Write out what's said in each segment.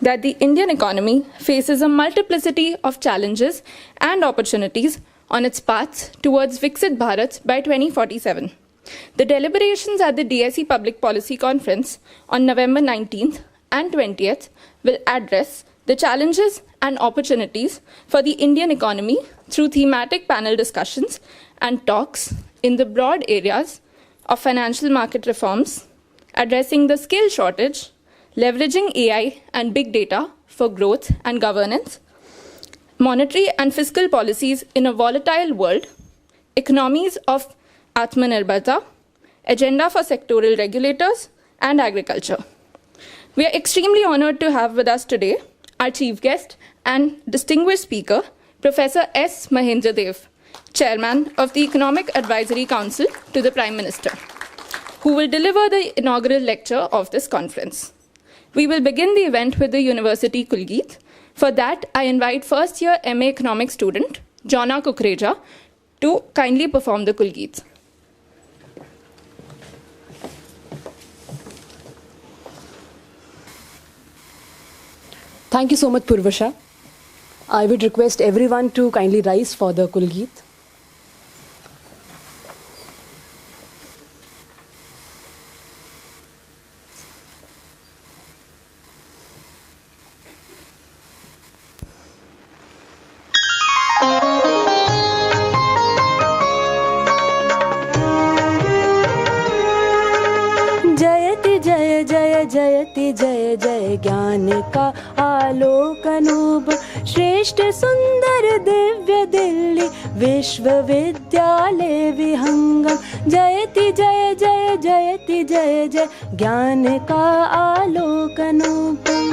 that the Indian economy faces a multiplicity of challenges and opportunities on its path towards Viksit Bharat by 2047. The deliberations at the DSE Public Policy Conference on November 19th and 20th will address the challenges and opportunities for the Indian economy through thematic panel discussions and talks in the broad areas of financial market reforms, addressing the skill shortage, leveraging AI and big data for growth and governance, monetary and fiscal policies in a volatile world, economies of Atmanirbharta, agenda for sectoral regulators, and agriculture. We are extremely honored to have with us today our chief guest and distinguished speaker, Professor S. Mahendra, Chairman of the Economic Advisory Council to the Prime Minister, who will deliver the inaugural lecture of this conference. We will begin the event with the University Kulgeet. For that, I invite first-year MA Economics student, Jonna Kukreja, to kindly perform the Kulgeet. Thank you so much, Purvasha. I would request everyone to kindly rise for the Kulgeet. जयति जय जय ज्ञान का आलोकनूप श्रेष्ठ सुंदर दिव्य दिल्ली विश्वविद्यालय विहंगम जयति जय जय जयति जय जय ज्ञान का आलोकनूपम।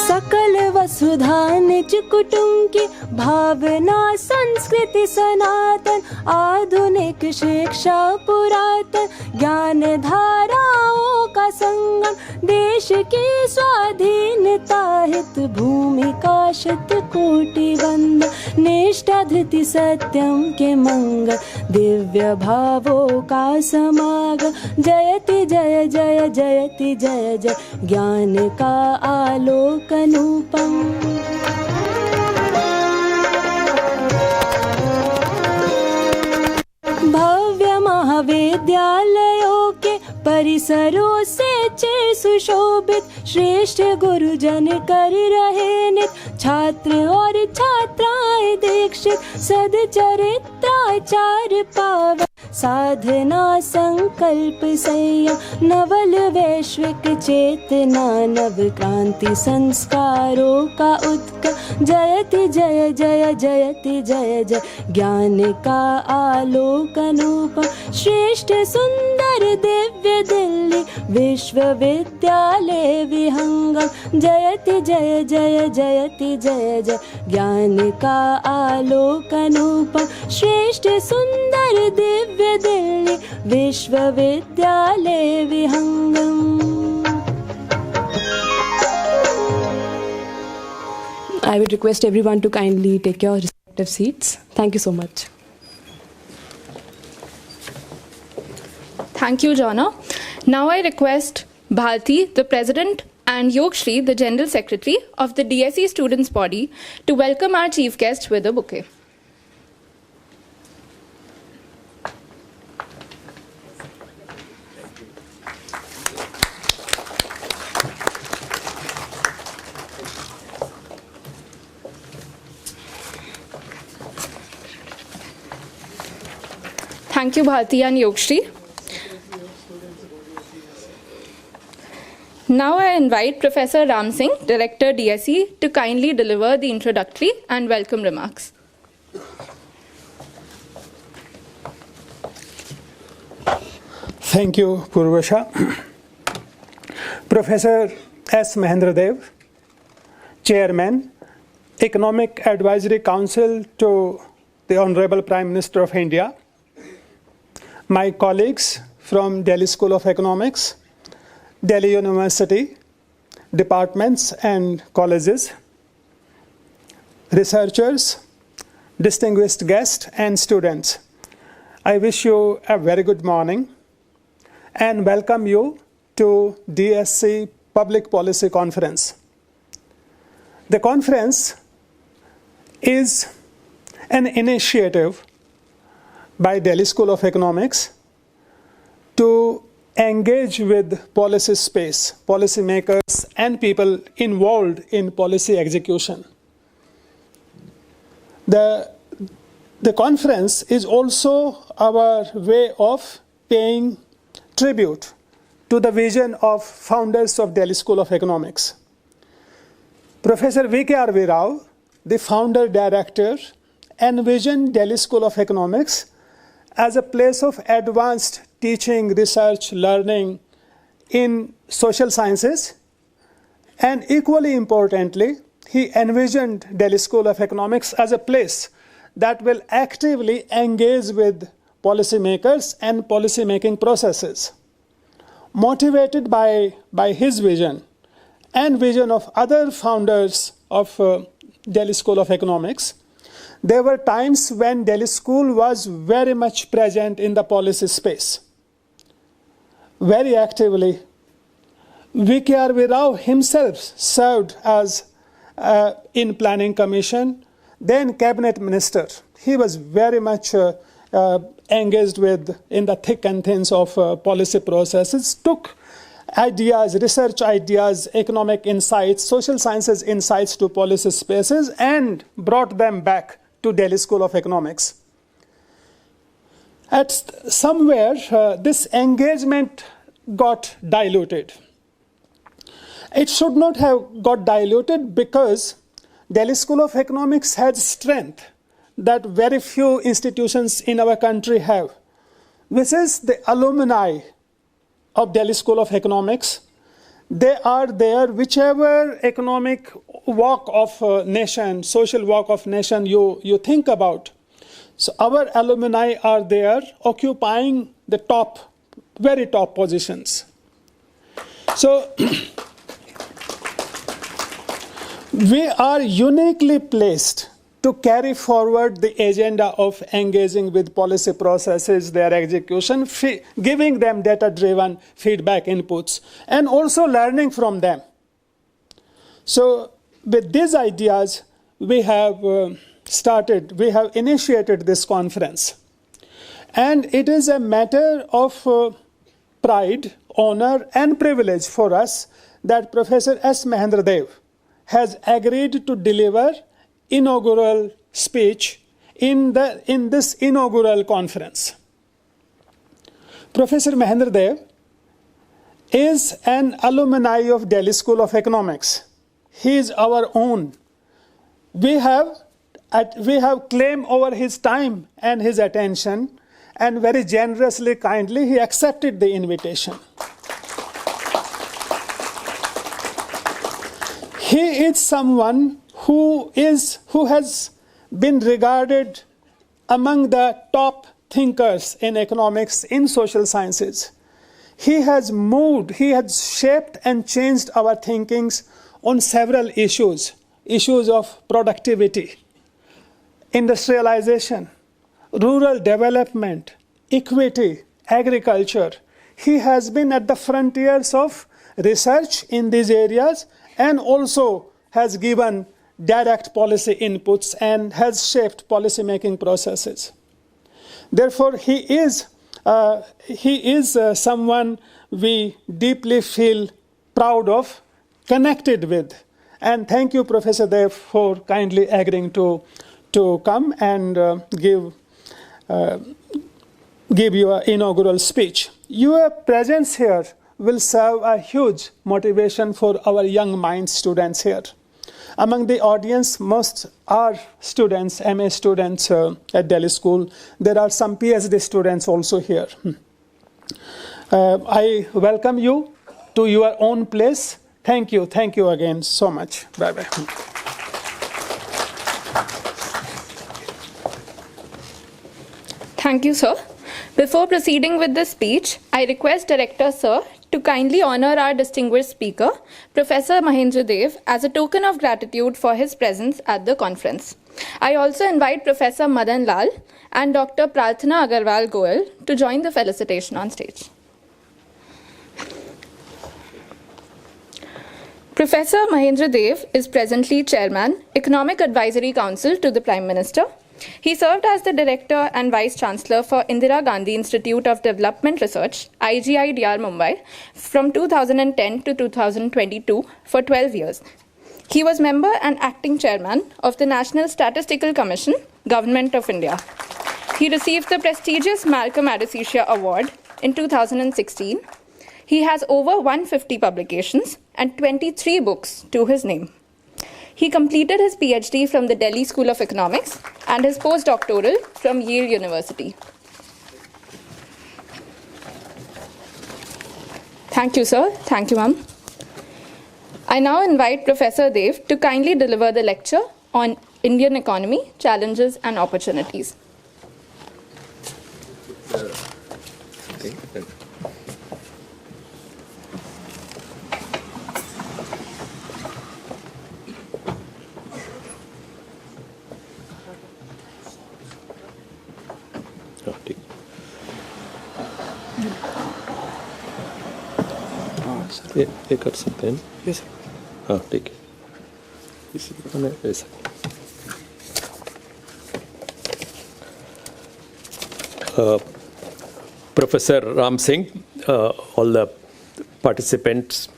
सकल वसुधा निज कुटुंब की भावना संस्कृति सनातन आधुनिक शिक्षा पुरातन ज्ञान धाराओं का संगम देश की स्वाधीनता हित भूमिका शत कोटि वंद निष्ठा धृति सत्यम के मंगल दिव्य भावों का समागम जयति जय जय जयति जय जय ज्ञान का आलोकनूपम। भव्य महाविद्यालयों के परिसरों से सुशोभित श्रेष्ठ गुरुजन कर रहे नित छात्र और छात्राएं दीक्षित सदचरित्राचार पावन साधना संकल्प संयम नवल वैश्विक चेतना नव क्रांति संस्कारों का उत्कर्ष जयति जय जय जयति जय जय ज्ञान का आलोकनूपम श्रेष्ठ सुंदर दिव्य दिल्ली विश्वविद्यालय विहंगम जयति जय जय जयति जय जय ज्ञान का आलोकनूपम श्रेष्ठ सुंदर दिव्य दिल्ली विश्वविद्यालय विहंगम। I would request everyone to kindly take your respective seats. Thank you so much. Thank you, Jonna. Now I request Bharti, the President, and Yogshri, the General Secretary of the DSE Students' Body, to welcome our chief guest with a bouquet. Thank you, Bharti and Yogshri. Now I invite Professor Ram Singh, Director DSE, to kindly deliver the introductory and welcome remarks. Thank you, Purvasha. Professor S. Mahendra, Chairman, Economic Advisory Council to the Honorable Prime Minister of India, my colleagues from Delhi School of Economics, Delhi University, departments and colleges, researchers, distinguished guests and students. I wish you a very good morning. and welcome you to DSC Public Policy Conference. The conference is an initiative by Delhi School of Economics to engage with policy space, policymakers, and people involved in policy execution. The conference is also our way of paying tribute to the vision of founders of Delhi School of Economics. Professor V.K.R.V. Rao, the founder director, envisioned Delhi School of Economics as a place of advanced teaching, research, learning in social sciences, and equally importantly, he envisioned Delhi School of Economics as a place that will actively engage with policymakers and policymaking processes. Motivated by his vision and vision of other founders of Delhi School of Economics, there were times when Delhi School was very much present in the policy space, very actively. V.K.R.V. Rao himself served as in Planning Commission, then Cabinet Minister. He was very much engaged in the thick and thins of policy processes, took ideas, research ideas, economic insights, social sciences insights to policy spaces and brought them back to Delhi School of Economics. At somewhere, this engagement got diluted. It should not have got diluted because Delhi School of Economics has strength that very few institutions in our country have, which is the alumni of Delhi School of Economics. They are there, whichever economic walk of nation, social walk of nation you think about. So our alumni are there occupying the top, very top positions. So we are uniquely placed to carry forward the agenda of engaging with policy processes, their execution, giving them data-driven feedback inputs, and also learning from them. So with these ideas, we have initiated this conference. And it is a matter of pride, honor, and privilege for us that Professor S. Mahendra Dev has agreed to deliver inaugural speech in this inaugural conference. Professor Mahendra Dev is an alumni of Delhi School of Economics. He is our own. We have claim over his time and his attention, and very generously, kindly, he accepted the invitation. He is someone who has been regarded among the top thinkers in economics, in social sciences. He has shaped and changed our thinkings on several issues of productivity, industrialization, rural development, equity, agriculture. He has been at the frontiers of research in these areas and also has given direct policy inputs and has shaped policy-making processes. Therefore, he is someone we deeply feel proud of, connected with. And thank you, Professor Dev, for kindly agreeing to come and give your inaugural speech. Your presence here will serve a huge motivation for our young minds students here. Among the audience, most are students, MA students at Delhi School. There are some PhD students also here. I welcome you to your own place. Thank you again so much. Bye-bye. Thank you, sir. Before proceeding with the speech, I request Director Sir to kindly honor our distinguished speaker, Professor Mahendra Dev, as a token of gratitude for his presence at the conference. I also invite Professor Madan Lal and Dr. Prarthana Agarwal Goel to join the felicitation on stage. Professor Mahendra is presently Chairman, Economic Advisory Council to the Prime Minister. He served as the Director and Vice Chancellor for Indira Gandhi Institute of Development Research, IGI DR Mumbai, from 2010 to 2022 for 12 years. He was member and acting chairman of the National Statistical Commission, Government of India. He received the prestigious Malcolm Adicicia Award in 2016. He has over 150 publications and 23 books to his name. He completed his PhD from the Delhi School of Economics and his postdoctoral from Yale University. Thank you, sir. Thank you, ma'am. I now invite Professor Dev to kindly deliver the lecture on Indian economy, challenges and opportunities. ये कर सकते हैं Yes, sir. हाँ ठीक है इसी तरह ऐसा Professor Ram Singh, all the participants,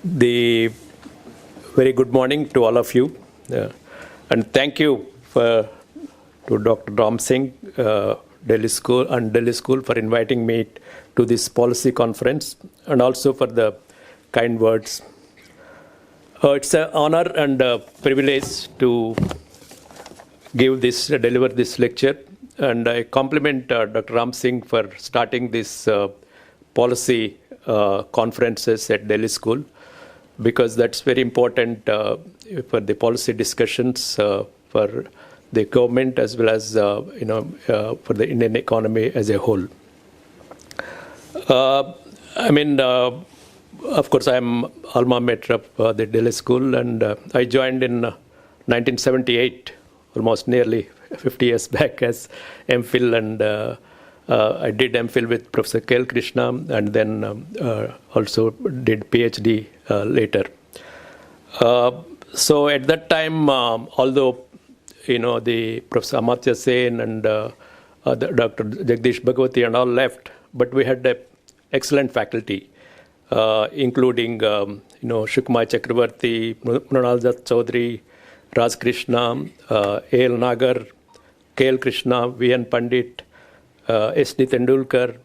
the very good morning to all of you, and thank you to Dr. Ram Singh, Delhi School for inviting me to this policy conference and also for the kind words. It's an honor and a privilege to deliver this lecture, and I compliment Dr. Ram Singh for starting this policy conferences at Delhi School, because that's very important for the policy discussions for the government as well as for the Indian economy as a whole. Of course, I'm alma mater of the Delhi School, and I joined in 1978, almost nearly 50 years back, as MPhil, and I did MPhil with Professor K.L. Krishna, and then also did PhD later. So at that time, although the Professor Amartya Sen and Dr. Jagdish Bhagwati and all left, but we had an excellent faculty, including Shukma Chakravarti, Mrunal Dutt Chaudhary, Raj Krishna, A.L. Nagar, K.L. Krishna, V.N. Pandit, S.D. Tendulkar,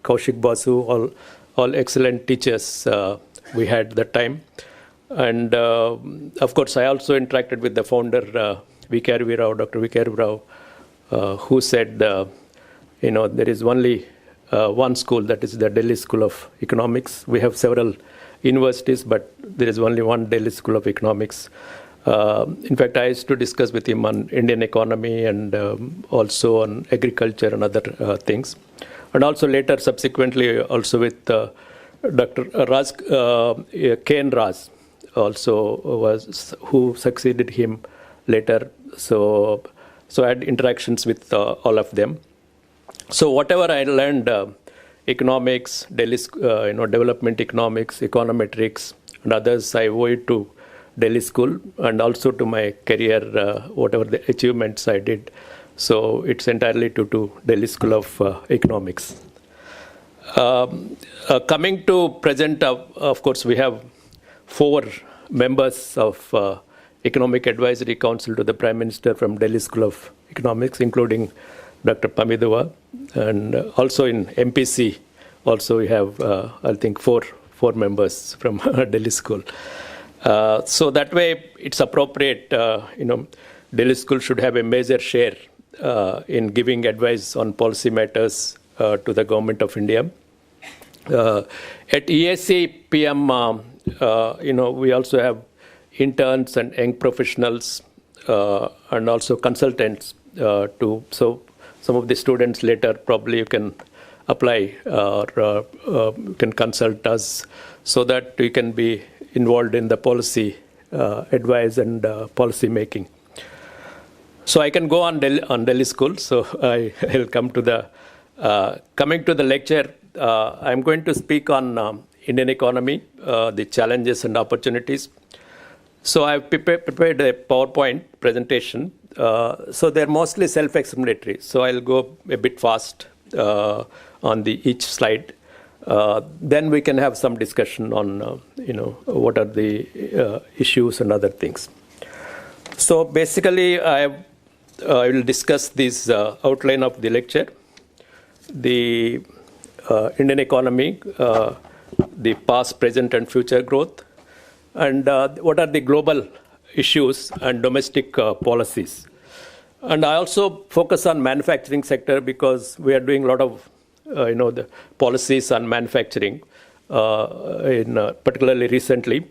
Kaushik Basu, all excellent teachers we had that time. And of course, I also interacted with the founder, Dr. V.K.R. Rao, who said, there is only one school, that is the Delhi School of Economics. We have several universities, but there is only one Delhi School of Economics. In fact, I used to discuss with him on Indian economy and also on agriculture and other things. And also later, subsequently, also with Dr. Raj, K.N. Raj, also was who succeeded him later. So I had interactions with all of them. So whatever I learned, economics, Delhi, development economics, econometrics, and others, I owe it to Delhi School and also to my career, whatever the achievements I did. So it's entirely to Delhi School of Economics. Coming to present, of course, we have 4 members of Economic Advisory Council to the Prime Minister from Delhi School of Economics, including Dr. Pamidua, and also in MPC, also we have, I think, four members from Delhi School. So that way, it's appropriate, Delhi School should have a major share in giving advice on policy matters to the Government of India. At EAC PM, we also have interns and young professionals and also consultants so some of the students later probably you can apply or you can consult us so that we can be involved in the policy advice and policy making. So I can go on Delhi School. So I'll come to the coming to the lecture. I'm going to speak on Indian economy, the challenges and opportunities. So I've prepared a PowerPoint presentation. So they're mostly self-explanatory. So I'll go a bit fast on each slide. Then we can have some discussion on, what are the issues and other things. So basically, I will discuss this outline of the lecture, the Indian economy, the past, present, and future growth, and what are the global issues and domestic policies. And I also focus on manufacturing sector because we are doing a lot of, the policies on manufacturing, particularly recently.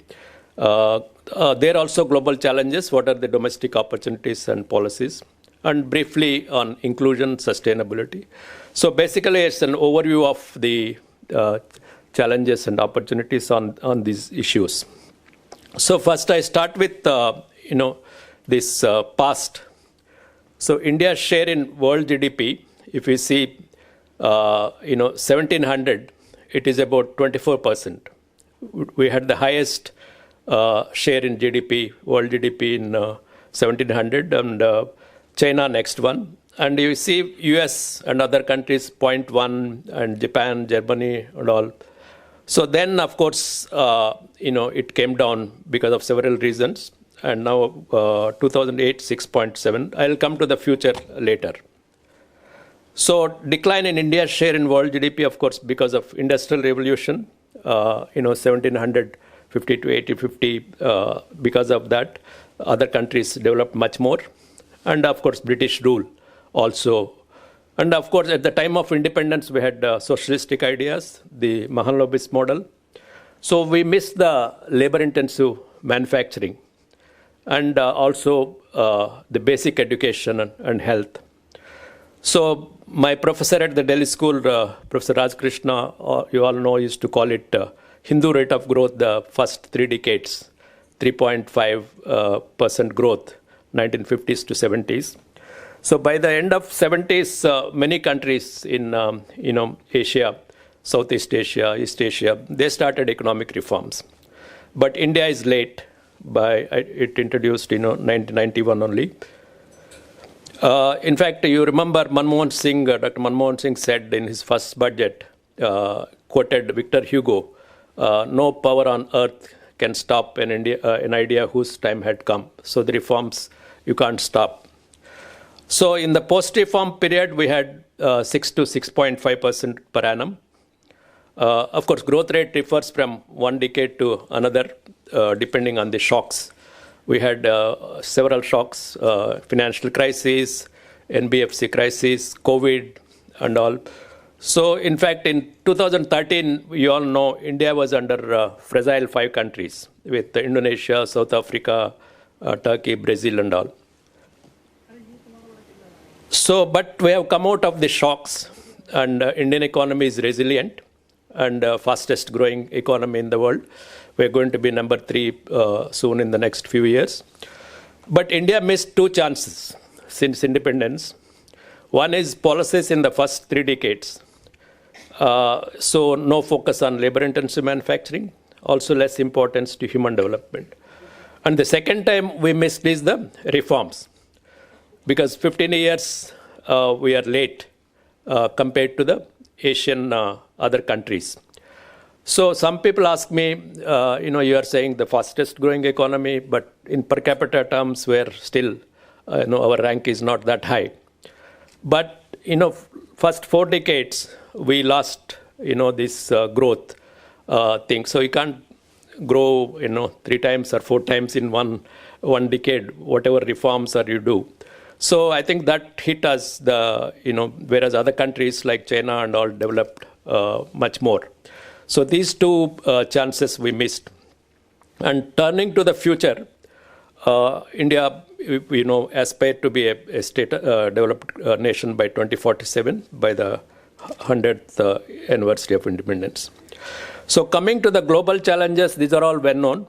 There are also global challenges. What are the domestic opportunities and policies? And briefly on inclusion, sustainability. So basically, it's an overview of the challenges and opportunities on these issues. So first, I start with this past. So India's share in world GDP, if we see, 1700, it is about 24%. We had the highest share in GDP, world GDP in 1700, and China next one. And you see US and other countries 0.1, and Japan, Germany, and all. So then, of course, it came down because of several reasons. And now 2008, 6.7. I'll come to the future later. So decline in India's share in world GDP, of course, because of Industrial Revolution, 1750 to 1850. Because of that, other countries developed much more. And of course, British rule also. And of course, at the time of independence, we had socialistic ideas, the Mahendra model. So we missed the labor-intensive manufacturing and also the basic education and health. So my professor at the Delhi school, Professor Raj Krishna, you all know, used to call it Hindu rate of growth the first 3 decades, 3.5% growth, 1950s to 70s. So by the end of 70s, many countries in Asia, Southeast Asia, East Asia, they started economic reforms. But India is late. It introduced 1991 only. In fact, you remember Dr. Manmohan Singh said in his first budget, quoted Victor Hugo, no power on earth can stop an idea whose time had come. So the reforms you can't stop. So in the post-reform period, we had 6 to 6.5% per annum. Of course, growth rate differs from one decade to another, depending on the shocks. We had several shocks, financial crisis, NBFC crisis, COVID, and all. So in fact, in 2013, you all know, India was under fragile 5 countries with Indonesia, South Africa, Turkey, Brazil, and all. So, but we have come out of the shocks, and Indian economy is resilient and fastest growing economy in the world. We're going to be number 3 soon in the next few years. But India missed 2 chances since independence. One is policies in the first 3 decades. So no focus on labor-intensive manufacturing, also less importance to human development. And the second time we missed is the reforms. Because 15 years we are late compared to the Asian other countries. So some people ask me, you are saying the fastest growing economy, but in per capita terms, we're still, our rank is not that high. But, first 4 decades, we lost, this growth thing. So you can't grow, 3 times or 4 times in one decade, whatever reforms you do. So I think that hit us, whereas other countries like China and all developed much more. So these 2 chances we missed. And turning to the future, India, aspired to be a state developed nation by 2047, by the 100th anniversary of independence. So coming to the global challenges, these are all well known.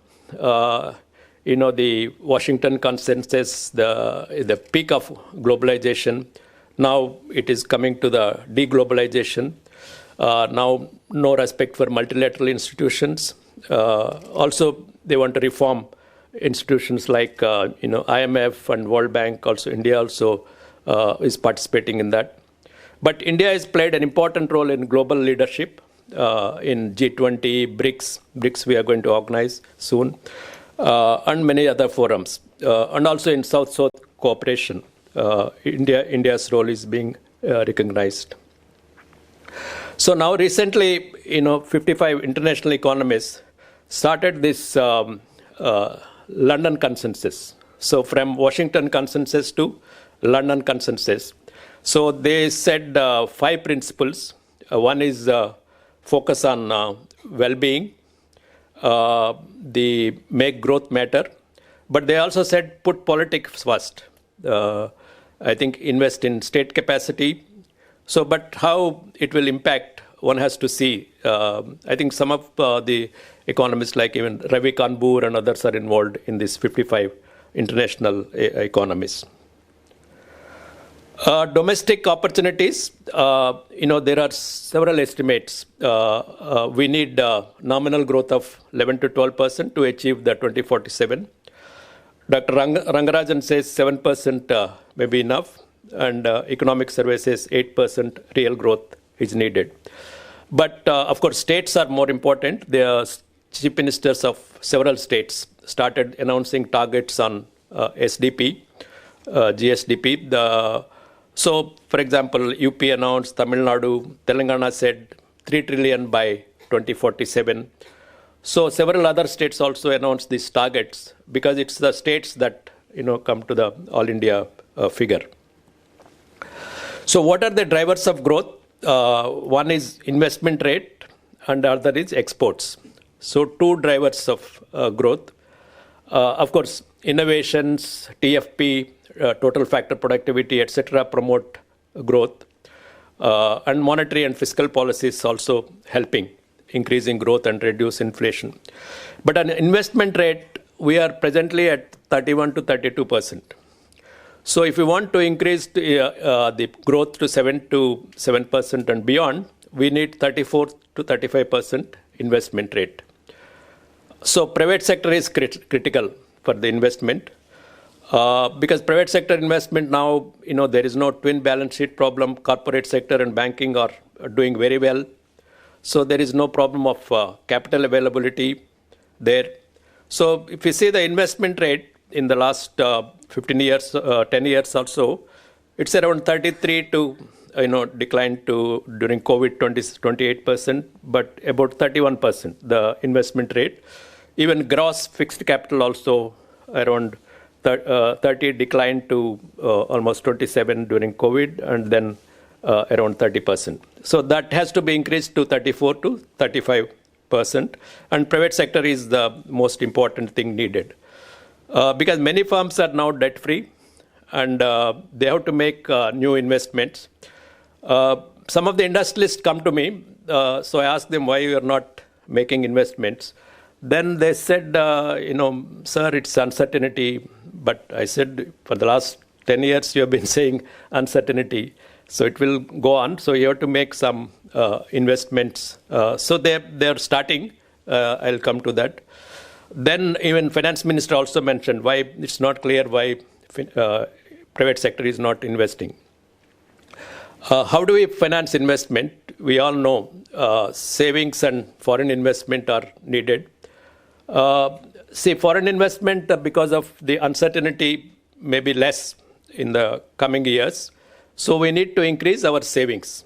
The Washington consensus, the peak of globalization. Now it is coming to the deglobalization. Now, no respect for multilateral institutions. Also, they want to reform institutions like IMF and World Bank. Also, India also is participating in that. But India has played an important role in global leadership in G20, BRICS. BRICS we are going to organize soon, and many other forums, and also in South-South cooperation. India's role is being recognized. So now recently, 55 international economists started this London consensus. So from Washington consensus to London consensus. So they said 5 principles. One is focus on well-being, the make growth matter. But they also said put politics first. I think invest in state capacity. So, but how it will impact, one has to see. I think some of the economists like even Ravi Kanpur and others are involved in this 55 international economists. Domestic opportunities, there are several estimates. We need nominal growth of 11 to 12% to achieve the 2047. Dr. Rangarajan says 7% may be enough, and Economic Survey says 8% real growth is needed. But of course, states are more important. The chief ministers of several states started announcing targets on SDP, GSDP. So, for example, UP announced, Tamil Nadu, Telangana said 3 trillion by 2047. So several other states also announced these targets because it's the states that come to the All India figure. So what are the drivers of growth? One is investment rate and the other is exports. So 2 drivers of growth. Of course, innovations, TFP, total factor productivity, etc. promote growth. And monetary and fiscal policies also helping increasing growth and reduce inflation. But on investment rate, we are presently at 31 to 32%. So if we want to increase the growth to 7% and beyond, we need 34 to 35% investment rate. So private sector is critical for the investment. Because private sector investment now, there is no twin balance sheet problem. Corporate sector and banking are doing very well. So there is no problem of capital availability there. So if you see the investment rate in the last 15 years, 10 years or so, it's around 33 to, declined to during COVID 28%, but about 31%, the investment rate. Even gross fixed capital also around 30 declined to almost 27 during COVID and then around 30%. So that has to be increased to 34 to 35%. And private sector is the most important thing needed. Because many firms are now debt-free and they have to make new investments. Some of the industrialists come to me, so I ask them why you are not making investments. Then they said, sir, it's uncertainty. But I said, for the last 10 years, you have been saying uncertainty. So it will go on. So you have to make some investments. So they're starting. I'll come to that. Then even finance minister also mentioned why it's not clear why private sector is not investing. How do we finance investment? We all know savings and foreign investment are needed. Foreign investment, because of the uncertainty, may be less in the coming years. So we need to increase our savings.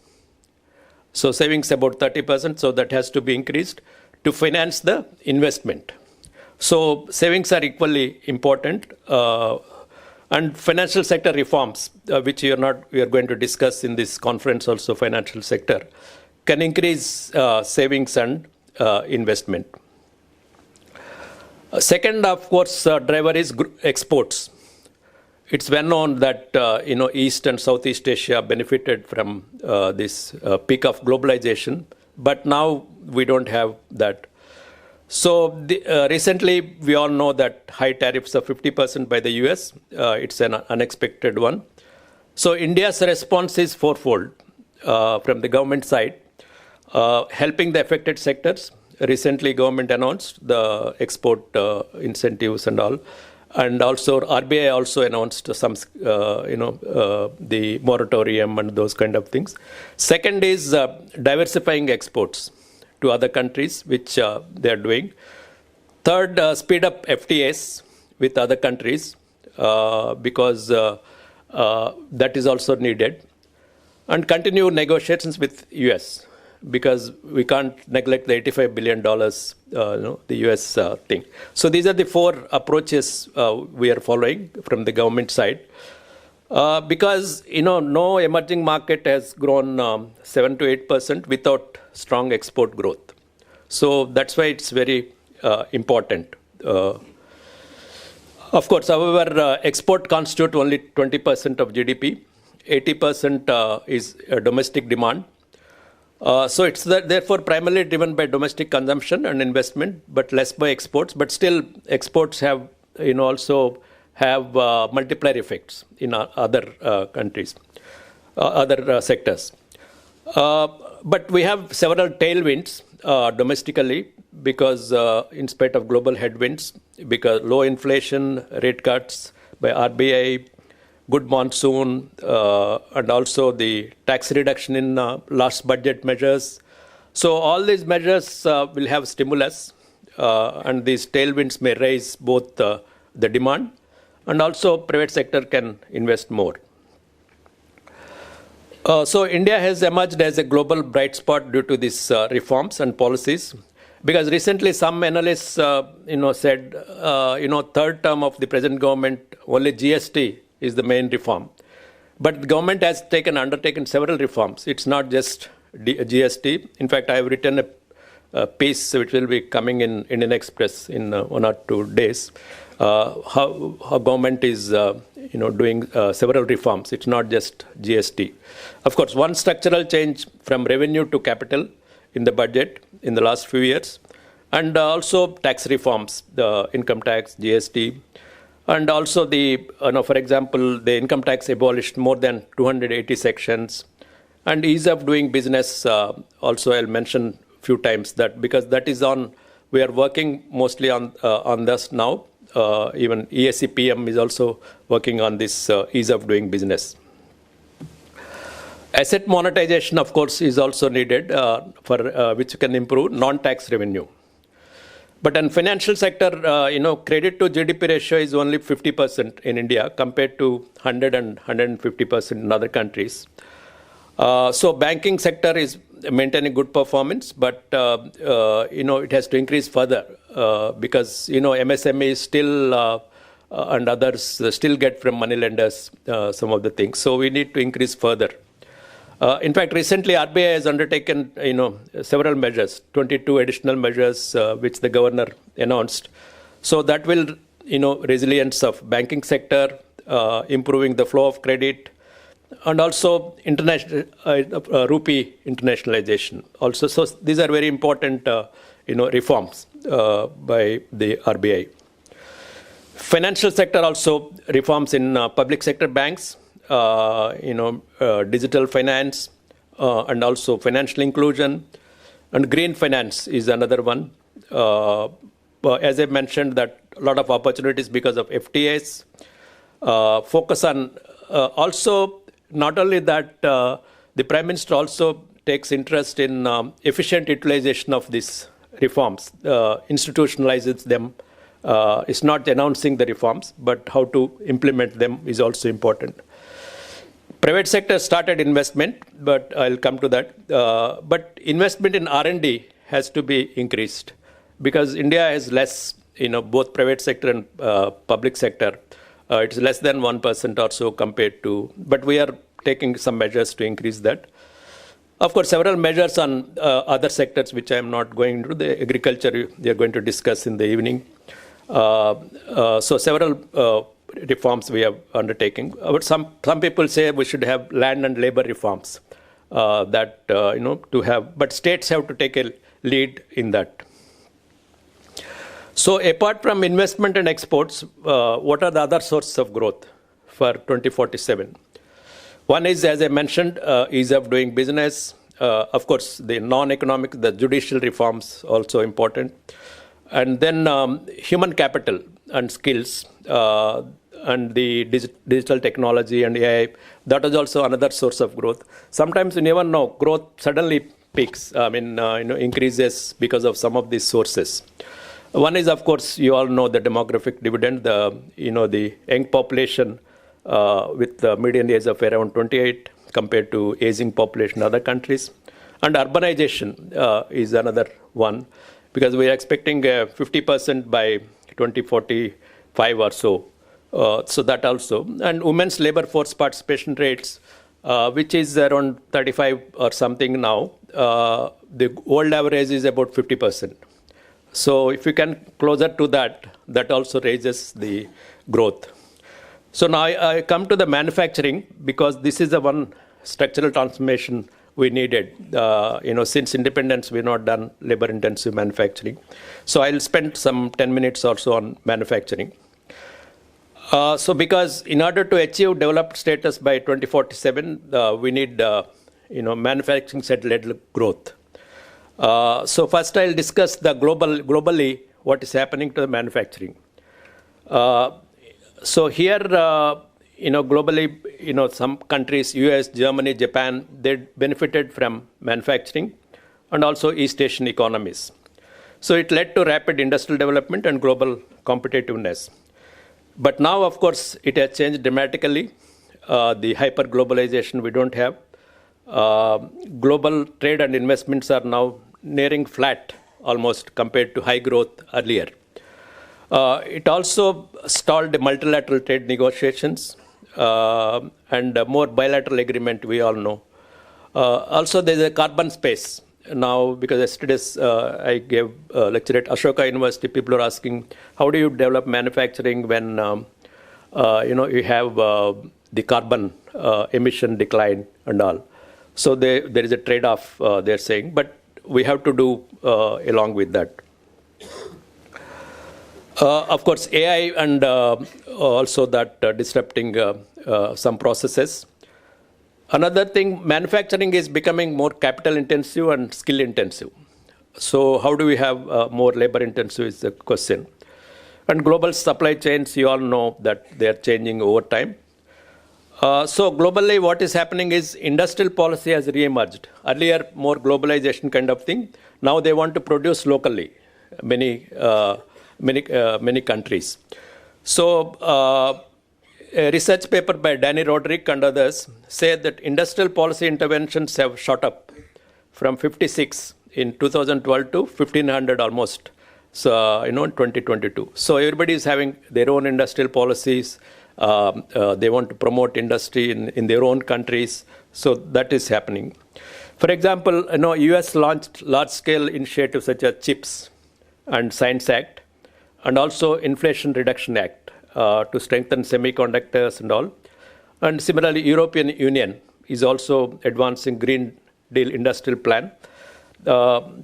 So savings about 30%, so that has to be increased to finance the investment. So savings are equally important. And financial sector reforms, which we are going to discuss in this conference also, financial sector, can increase savings and investment. Second, of course, driver is exports. It's well known that East and Southeast Asia benefited from this peak of globalization, but now we don't have that. So recently, we all know that high tariffs of 50% by the US. It's an unexpected one. So India's response is fourfold from the government side. Helping the affected sectors. Recently, government announced the export incentives and all. And also, RBI also announced some, the moratorium and those kind of things. Second is diversifying exports to other countries, which they are doing. Third, speed up FTAs with other countries because that is also needed. And continue negotiations with US because we can't neglect the $85 billion, the US thing. So these are the four approaches we are following from the government side. Because, no emerging market has grown 7 to 8% without strong export growth. So that's why it's very important. Of course, however, export constitute only 20% of GDP. 80% is domestic demand. So it's therefore primarily driven by domestic consumption and investment, but less by exports. But still, exports have, also have multiplier effects in other countries, other sectors. But we have several tailwinds domestically because in spite of global headwinds, because low inflation, rate cuts by RBI, good monsoon, and also the tax reduction in last budget measures. So all these measures will have stimulus, and these tailwinds may raise both the demand and also private sector can invest more. So India has emerged as a global bright spot due to these reforms and policies. Because recently some analysts, said, third term of the present government, only GST is the main reform. But the government has undertaken several reforms. It's not just GST. In fact, I have written a piece which will be coming in Indian Express in 1 or 2 days. How government is, doing several reforms. It's not just GST. Of course, one structural change from revenue to capital in the budget in the last few years, and also tax reforms, the income tax, GST, and also for example, the income tax abolished more than 280 sections, and ease of doing business. Also, I'll mention a few times that because that is on, we are working mostly on this now. Even ESC PM is also working on this ease of doing business. Asset monetization, of course, is also needed for which can improve non-tax revenue. But in financial sector, credit to GDP ratio is only 50% in India compared to 100 and 150% in other countries. So banking sector is maintaining good performance, but it has to increase further because MSME still and others still get from money lenders some of the things. So we need to increase further. In fact, recently RBI has undertaken several measures, 22 additional measures which the governor announced. So that will resilience of banking sector, improving the flow of credit, and also international rupee internationalization. Also, so these are very important reforms by the RBI. Financial sector also reforms in public sector banks. Digital finance, and also financial inclusion, and green finance is another one. As I mentioned, that a lot of opportunities because of FTAs. Focus on also not only that, the Prime Minister also takes interest in efficient utilization of these reforms, institutionalizes them. It's not announcing the reforms, but how to implement them is also important. Private sector started investment, but I'll come to that. But investment in R&D has to be increased because India has less, both private sector and public sector. It's less than 1% or so compared to, but we are taking some measures to increase that. Of course, several measures on other sectors, which I am not going into. The agriculture, they are going to discuss in the evening. So several reforms we have undertaken. But some people say we should have land and labor reforms to have, but states have to take a lead in that. So apart from investment and exports, what are the other sources of growth for 2047? One is, as I mentioned, ease of doing business, of course, the non-economic, the judicial reforms also important. And then human capital and skills and the digital technology and AI, that is also another source of growth. Sometimes you never know, growth suddenly peaks, increases because of some of these sources. One is, of course, you all know the demographic dividend, the young population with the median age of around 28 compared to aging population in other countries. And urbanization is another one, because we are expecting 50% by 2045 or so. So that also. And women's labor force participation rates, which is around 35 or something now. The world average is about 50%. So if you can closer to that, that also raises the growth. So now I come to the manufacturing, because this is the one structural transformation we needed. Since independence, we've not done labor-intensive manufacturing. So I'll spend some 10 minutes also on manufacturing. So because in order to achieve developed status by 2047, we need manufacturing sector-led growth. So first I'll discuss the globally what is happening to the manufacturing. So here, globally, some countries, US, Germany, Japan, they benefited from manufacturing and also East Asian economies. So it led to rapid industrial development and global competitiveness. But now, of course, it has changed dramatically. The hyper-globalization we don't have. Global trade and investments are now nearing flat almost compared to high growth earlier. It also stalled multilateral trade negotiations and more bilateral agreement, we all know. Also, there's a carbon space. Now, because yesterday I gave a lecture at Ashoka University, people are asking, how do you develop manufacturing when you have the carbon emission decline and all? So there is a trade-off, they're saying, but we have to do along with that. Of course, AI and also that disrupting some processes. Another thing, manufacturing is becoming more capital intensive and skill intensive. So how do we have more labor intensive is the question. And global supply chains, you all know that they are changing over time. So globally, what is happening is industrial policy has re-emerged. Earlier, more globalization kind of thing. Now they want to produce locally, many countries. So a research paper by Danny Roderick and others say that industrial policy interventions have shot up from 56 in 2012 to 1500 almost. So, in 2022. So everybody is having their own industrial policies. They want to promote industry in their own countries. So that is happening. For example, US launched large-scale initiatives such as CHIPS and Science Act and also Inflation Reduction Act to strengthen semiconductors and all. And similarly, European Union is also advancing Green Deal industrial plan.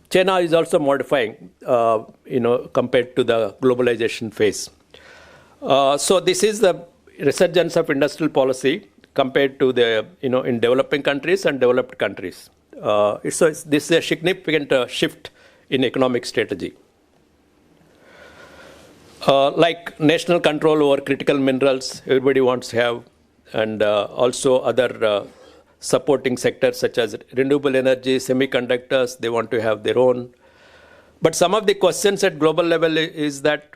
China is also modifying, compared to the globalization phase. So this is the resurgence of industrial policy compared to the, in developing countries and developed countries. So this is a significant shift in economic strategy. Like national control over critical minerals, everybody wants to have, and also other supporting sectors such as renewable energy, semiconductors, they want to have their own. But some of the questions at global level is that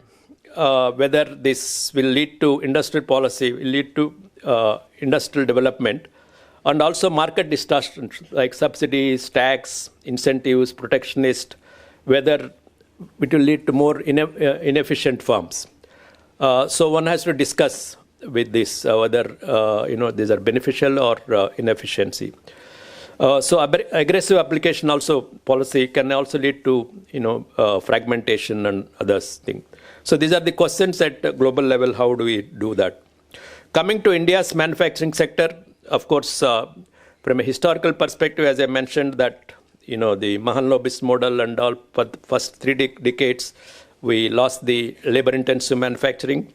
whether this will lead to industrial policy, will lead to industrial development, and also market distortions like subsidies, tax, incentives, protectionist, whether it will lead to more inefficient firms. So one has to discuss with this whether these are beneficial or inefficiency. So aggressive application also policy can also lead to fragmentation and other things. So these are the questions at global level. How do we do that? Coming to India's manufacturing sector, of course, from a historical perspective, as I mentioned, that the Mahan-Lobis model and all, for the first 3 decades, we lost the labor-intensive manufacturing.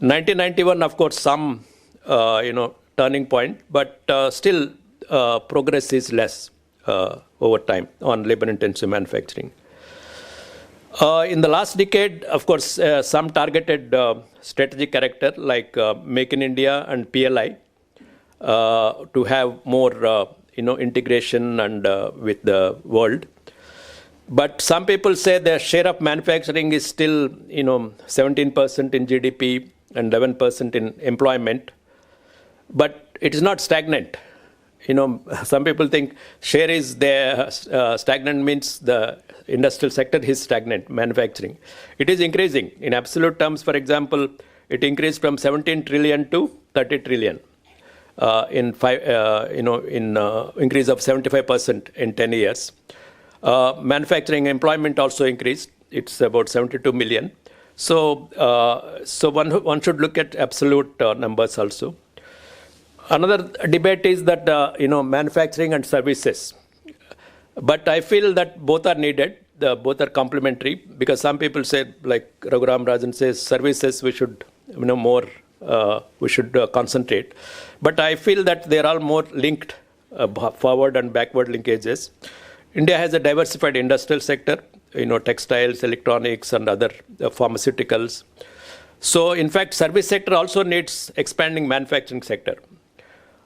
1991, of course, some, turning point, but still progress is less. over time on labor-intensive manufacturing. In the last decade, of course, some targeted strategic character like Make in India and PLI to have more integration and with the world. But some people say the share of manufacturing is still 17% in GDP and 11% in employment. But it is not stagnant. Some people think share is there, stagnant means the industrial sector is stagnant, manufacturing. It is increasing. In absolute terms, for example, it increased from 17 trillion to 30 trillion increase of 75% in 10 years. Manufacturing employment also increased. It's about 72 million. So one should look at absolute numbers also. Another debate is that manufacturing and services. But I feel that both are needed. Both are complementary because some people say, like Raghuram Rajan says, services we should we should concentrate. But I feel that they are all more linked, forward and backward linkages. India has a diversified industrial sector, textiles, electronics, and other pharmaceuticals. So, in fact, service sector also needs expanding manufacturing sector.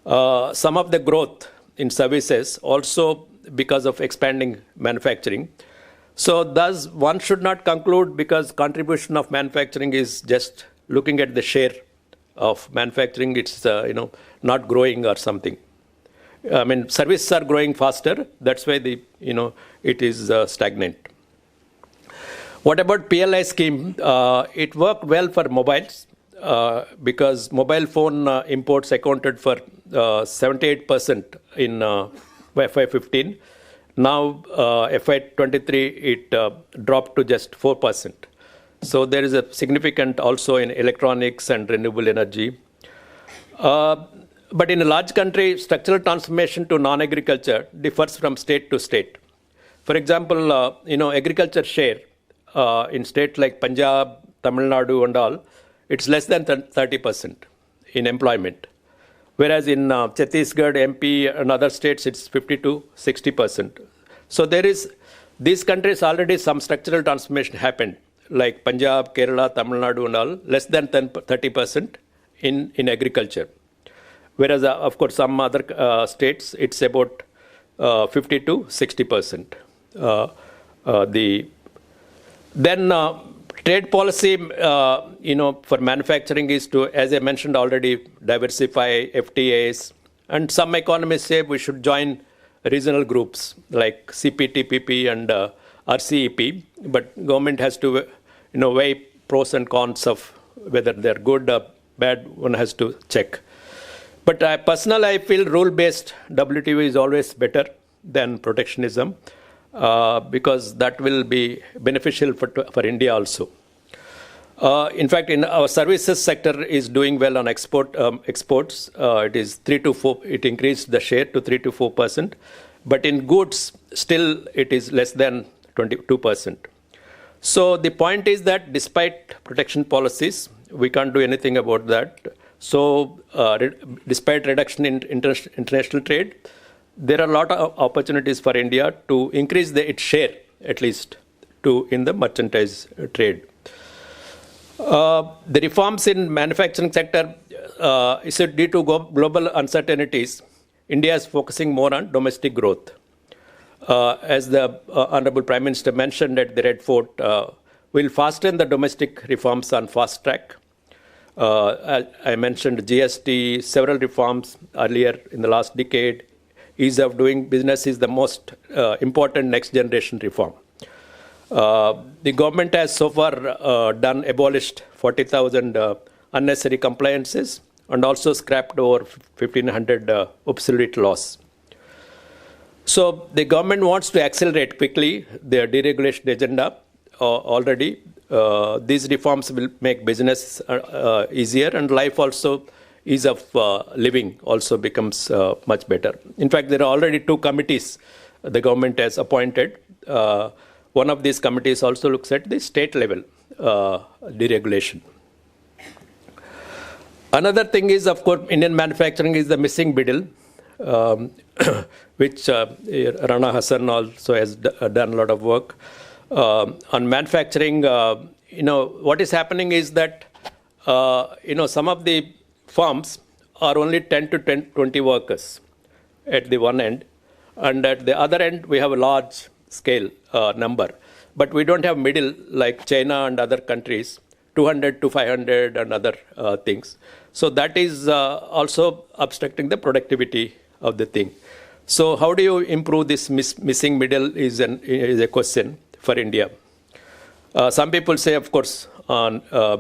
Some of the growth in services also because of expanding manufacturing. So, thus, one should not conclude because contribution of manufacturing is just looking at the share of manufacturing, it's not growing or something. I mean, services are growing faster. That's why it is stagnant. What about PLI scheme? It worked well for mobiles because mobile phone imports accounted for 78% in FY15. Now, FY23, it dropped to just 4%. So there is a significant also in electronics and renewable energy. But in a large country, structural transformation to non-agriculture differs from state to state. For example, agriculture share in states like Punjab, Tamil Nadu and all, it's less than 30% in employment. Whereas in Chhattisgarh, MP and other states, it's 50 to 60%. So there is, these countries already some structural transformation happened, like Punjab, Kerala, Tamil Nadu and all, less than 30% in agriculture. Whereas, of course, some other states, it's about 50 to 60%. Then trade policy, for manufacturing is to, as I mentioned already, diversify FTAs. And some economists say we should join regional groups like CPTPP and RCEP. But government has to, weigh pros and cons of whether they're good or bad. One has to check. But personally, I feel rule-based WTO is always better than protectionism because that will be beneficial for India also. In fact, in our services sector is doing well on exports. It is 3 to 4. It increased the share to 3 to 4%. But in goods, still it is less than 22%. So the point is that despite protection policies, we can't do anything about that. So, despite reduction in international trade, there are a lot of opportunities for India to increase its share, at least, in the merchandise trade. The reforms in manufacturing sector is due to global uncertainties. India is focusing more on domestic growth. As the Honorable Prime Minister mentioned at the Red Fort, we'll fasten the domestic reforms on fast track. I mentioned GST, several reforms earlier in the last decade. Ease of doing business is the most important next generation reform. The government has so far abolished 40,000 unnecessary compliances and also scrapped over 1,500 obsolete laws. So the government wants to accelerate quickly their deregulation agenda already. These reforms will make business easier and life also, ease of living also becomes much better. In fact, there are already 2 committees the government has appointed. One of these committees also looks at the state level deregulation. Another thing is, of course, Indian manufacturing is the missing middle. which Rana Hassan also has done a lot of work. On manufacturing, what is happening is that, some of the firms are only 10 to 20 workers at the one end. And at the other end, we have a large scale number. But we don't have middle like China and other countries, 200 to 500 and other things. So that is also obstructing the productivity of the thing. So how do you improve this missing middle is a question for India. Some people say, of course,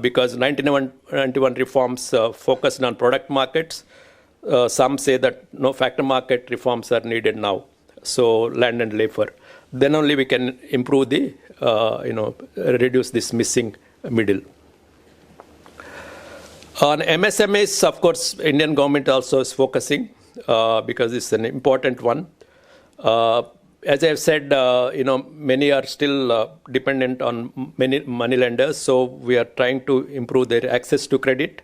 because 91 reforms focused on product markets. Some say that no factor market reforms are needed now. So land and labor. Then only we can improve the, reduce this missing middle. On MSMEs, of course, Indian government also is focusing because it's an important one. As I've said, many are still dependent on many money lenders. So we are trying to improve their access to credit,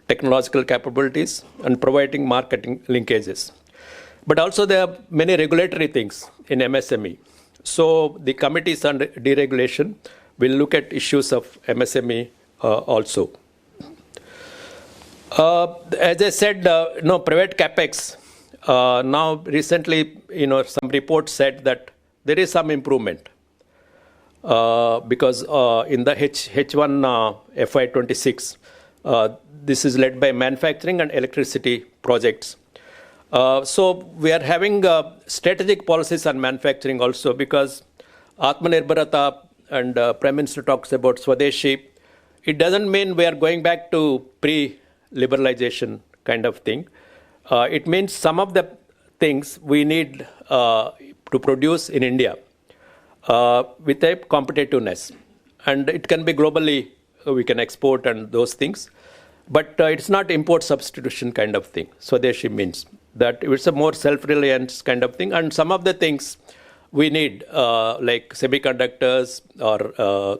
technological capabilities, and providing marketing linkages. But also there are many regulatory things in MSME. So the committees on deregulation will look at issues of MSME also. As I said, private capex. Now recently, some reports said that there is some improvement because in the H1 FY26, this is led by manufacturing and electricity projects. So we are having strategic policies on manufacturing also because Atmanirbharata and Prime Minister talks about Swadeshi. It doesn't mean we are going back to pre-liberalization kind of thing. It means some of the things we need to produce in India with a competitiveness. And it can be globally, we can export and those things. But it's not import substitution kind of thing. Swadeshi means that it's a more self-reliance kind of thing. And some of the things we need, like semiconductors or,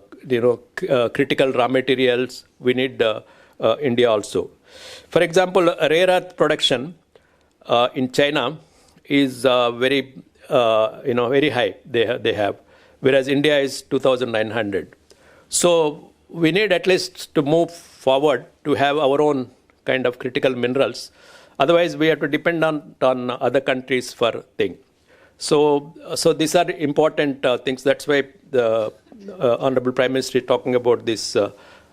critical raw materials, we need India also. For example, rare earth production in China is very high. They have, whereas India is 2,900. So we need at least to move forward to have our own kind of critical minerals. Otherwise, we have to depend on other countries for things. So these are important things. That's why the Honorable Prime Minister is talking about this,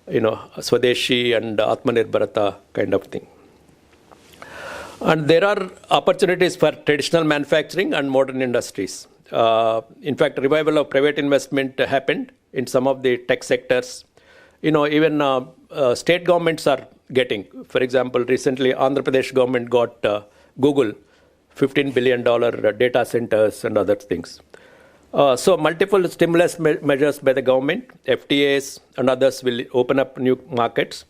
Swadeshi and Atmanirbharata kind of thing. And there are opportunities for traditional manufacturing and modern industries. In fact, revival of private investment happened in some of the tech sectors. Even state governments are getting. For example, recently Andhra Pradesh government got Google, $15 billion data centers and other things. So multiple stimulus measures by the government, FTAs and others will open up new markets.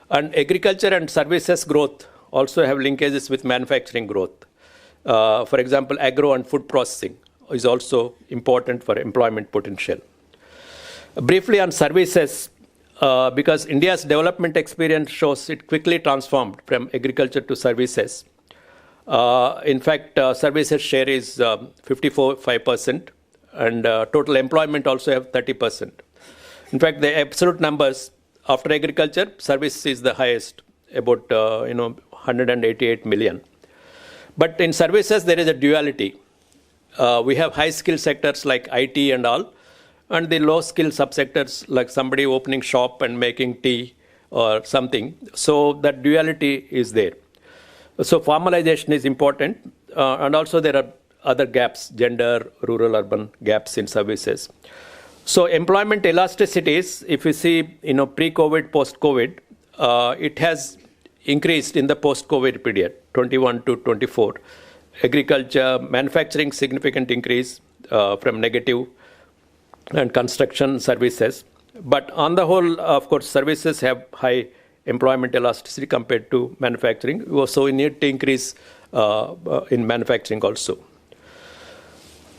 And agriculture and services growth also have linkages with manufacturing growth. For example, agro and food processing is also important for employment potential. Briefly on services, because India's development experience shows it quickly transformed from agriculture to services. In fact, services share is 54.5%, and total employment also have 30%. In fact, the absolute numbers after agriculture, service is the highest, about 188 million. But in services, there is a duality. We have high skill sectors like IT and all, and the low skill subsectors like somebody opening shop and making tea or something. So that duality is there. So formalization is important, and also there are other gaps, gender, rural, urban gaps in services. So employment elasticities, if you see, pre-COVID, post-COVID, it has increased in the post-COVID period, 21 to 24. Agriculture, manufacturing, significant increase from negative, and construction services. But on the whole, of course, services have high employment elasticity compared to manufacturing. So we need to increase in manufacturing also.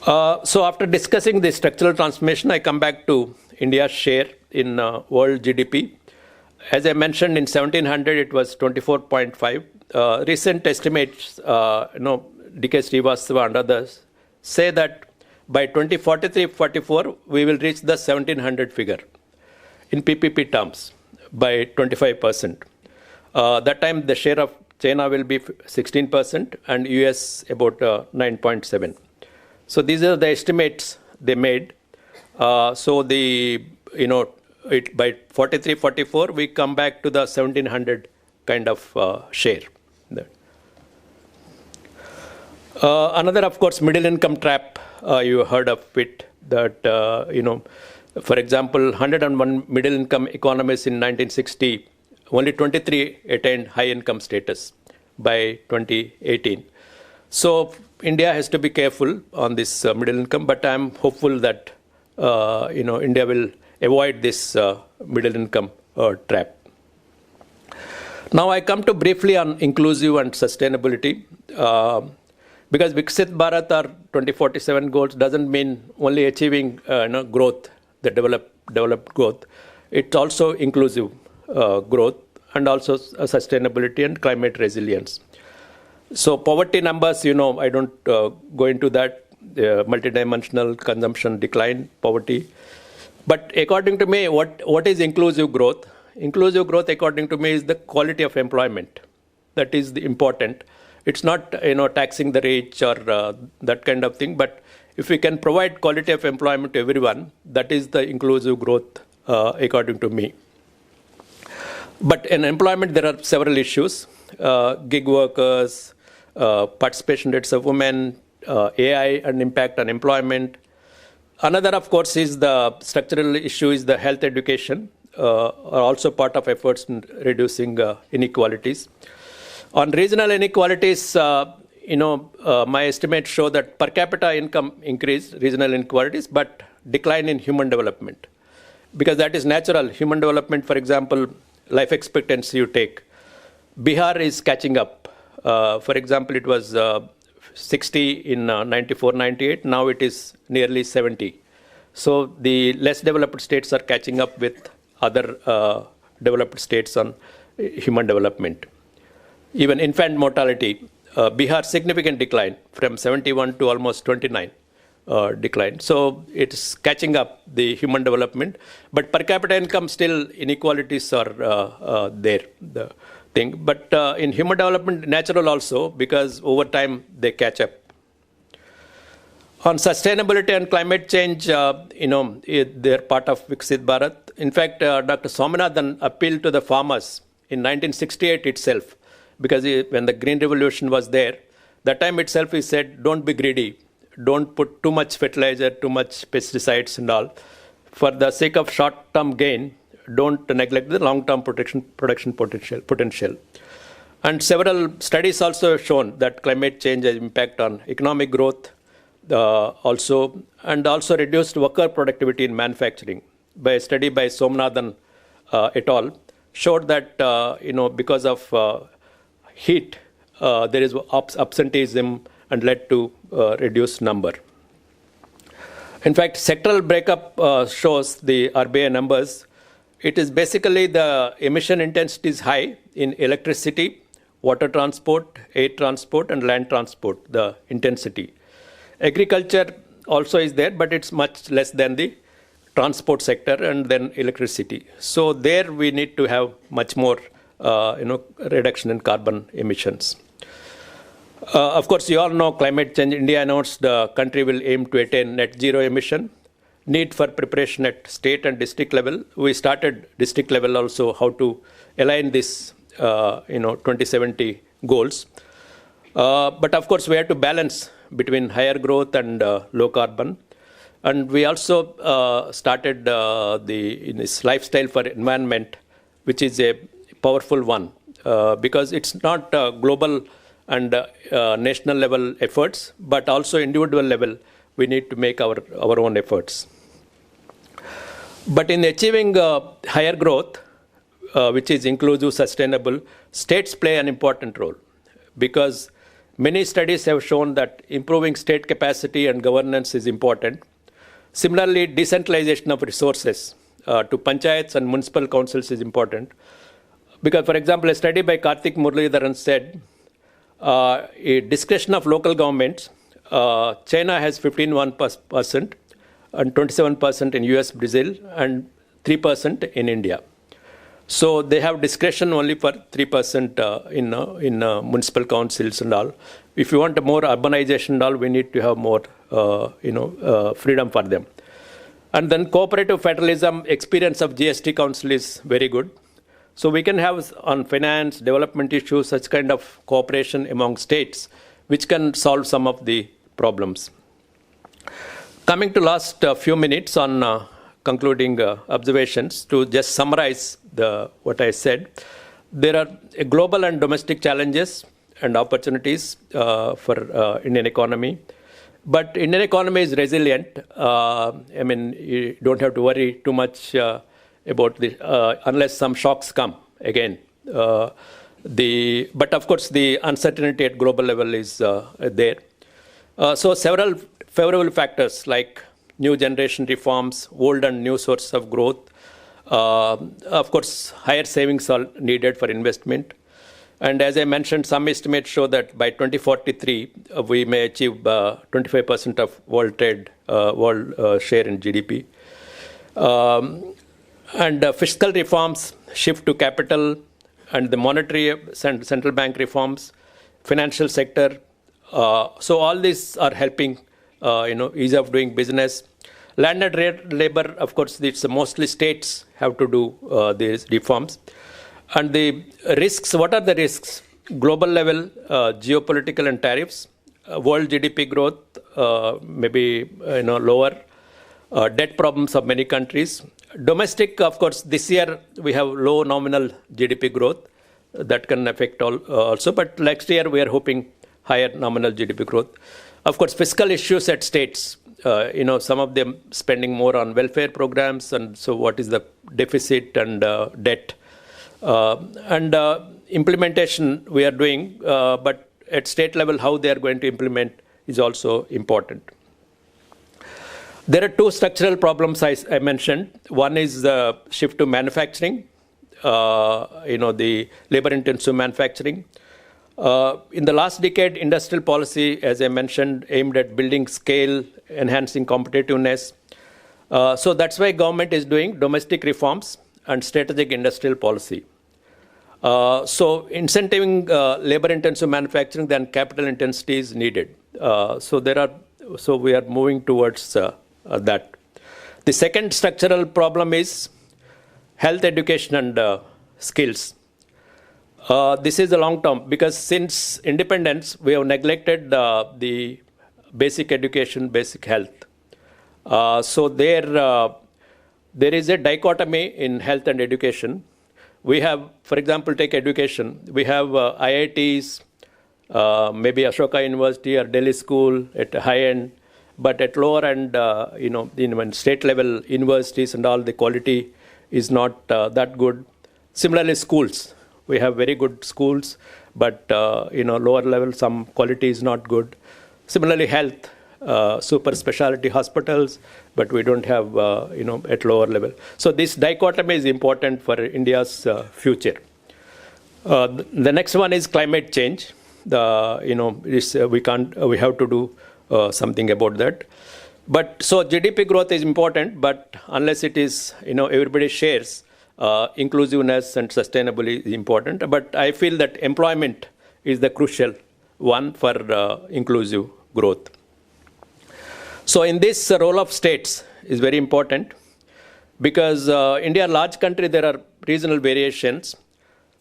So after discussing the structural transformation, I come back to India's share in world GDP. As I mentioned, in 1700 it was 24.5. Recent estimates, D.K. Srivastava and others, say that by 2043-44, we will reach the 1700 figure in PPP terms by 25%. That time, the share of China will be 16% and US about 9.7. So these are the estimates they made. So the by 43-44, we come back to the 1700 kind of share. Another, of course, middle income trap. You heard of it. That for example, 101 middle income economies in 1960. Only 23 attained high income status by 2018. So India has to be careful on this middle income, but I'm hopeful that India will avoid this middle income trap. Now I come to briefly on inclusive and sustainability. Because Viksit Bharat or 2047 goals doesn't mean only achieving growth, the developed growth. It's also inclusive growth and also sustainability and climate resilience. So poverty numbers, I don't go into that, multidimensional consumption decline, poverty. But according to me, what is inclusive growth? Inclusive growth, according to me, is the quality of employment. That is important. It's not taxing the rich or that kind of thing, but if we can provide quality of employment to everyone, that is the inclusive growth according to me. But in employment, there are several issues: gig workers, participation rates of women, AI and impact on employment. Another, of course, is the structural issue is the health education, are also part of efforts in reducing inequalities. On regional inequalities, my estimates show that per capita income increase regional inequalities, but decline in human development. Because that is natural. Human development, for example, life expectancy you take. Bihar is catching up. For example, it was 60 in 94-98. Now it is nearly 70. So the less developed states are catching up with other developed states on human development. Even infant mortality, Bihar significant decline from 71 to almost 29 decline. So it's catching up the human development, but per capita income still inequalities are there. The thing, but in human development, natural also because over time they catch up. On sustainability and climate change, they're part of Viksit Bharat. In fact, Dr. Swaminathan appealed to the farmers in 1968 itself. Because when the Green Revolution was there, that time itself he said, don't be greedy. Don't put too much fertilizer, too much pesticides and all. For the sake of short-term gain, don't neglect the long-term production potential. And several studies also have shown that climate change has impact on economic growth also reduced worker productivity in manufacturing. By a study by Somnathan et al. Showed that, because of heat, there is absenteeism and led to reduced number. In fact, sectoral breakup shows the RBI numbers. It is basically the emission intensity is high in electricity, water transport, air transport, and land transport, the intensity. Agriculture also is there, but it's much less than the transport sector and then electricity. So there we need to have much more reduction in carbon emissions. Of course, you all know climate change. India announced the country will aim to attain net zero emission. Need for preparation at state and district level. We started district level also how to align this, 2070 goals. But of course, we have to balance between higher growth and low carbon. And we also started this lifestyle for environment, which is a powerful one because it's not global and national level efforts, but also individual level, we need to make our own efforts. But in achieving higher growth, which is inclusive, sustainable, states play an important role because many studies have shown that improving state capacity and governance is important. Similarly, decentralization of resources to panchayats and municipal councils is important. Because, for example, a study by Karthik Muralidharan said a discretion of local governments. China has 15.1% and 27% in US, Brazil, and 3% in India. So they have discretion only for 3% in municipal councils and all. If you want more urbanization and all, we need to have more freedom for them. And then cooperative federalism experience of GST Council is very good. So we can have on finance, development issues, such kind of cooperation among states, which can solve some of the problems. Coming to last few minutes on concluding observations, to just summarize what I said, there are global and domestic challenges and opportunities for Indian economy. But Indian economy is resilient. You don't have to worry too much about unless some shocks come again. But of course, the uncertainty at global level is there. So several favorable factors like new generation reforms, old and new sources of growth. Of course, higher savings are needed for investment. And as I mentioned, some estimates show that by 2043, we may achieve 25% of world trade, world share in GDP. And fiscal reforms, shift to capital, and the monetary central bank reforms, financial sector. So all these are helping, ease of doing business. Land and labor, of course, it's mostly states have to do these reforms. And the risks, what are the risks? Global level, geopolitical and tariffs, world GDP growth, maybe lower, debt problems of many countries. Domestic, of course, this year we have low nominal GDP growth that can affect also, but next year we are hoping higher nominal GDP growth. Of course, fiscal issues at states, some of them spending more on welfare programs, and so what is the deficit and debt. And implementation we are doing, but at state level, how they are going to implement is also important. There are two structural problems I mentioned. One is the shift to manufacturing, the labor-intensive manufacturing. In the last decade, industrial policy, as I mentioned, aimed at building scale, enhancing competitiveness. So that's why government is doing domestic reforms and strategic industrial policy. So incentivizing labor-intensive manufacturing, then capital intensity is needed. So we are moving towards that. The second structural problem is health, education, and skills. This is a long term, because since independence, we have neglected the basic education, basic health. So there is a dichotomy in health and education. We have, for example, take education. We have IITs, maybe Ashoka University or Delhi School at high end, but at lower end, in state level universities and all, the quality is not that good. Similarly, schools. We have very good schools, but lower level, some quality is not good. Similarly, health, super specialty hospitals, but we don't have at lower level. So this dichotomy is important for India's future. The next one is climate change. We have to do something about that. But so GDP growth is important, but unless it is everybody shares, inclusiveness and sustainability is important. But I feel that employment is the crucial one for inclusive growth. So in this, role of states is very important, because India, a large country, there are regional variations.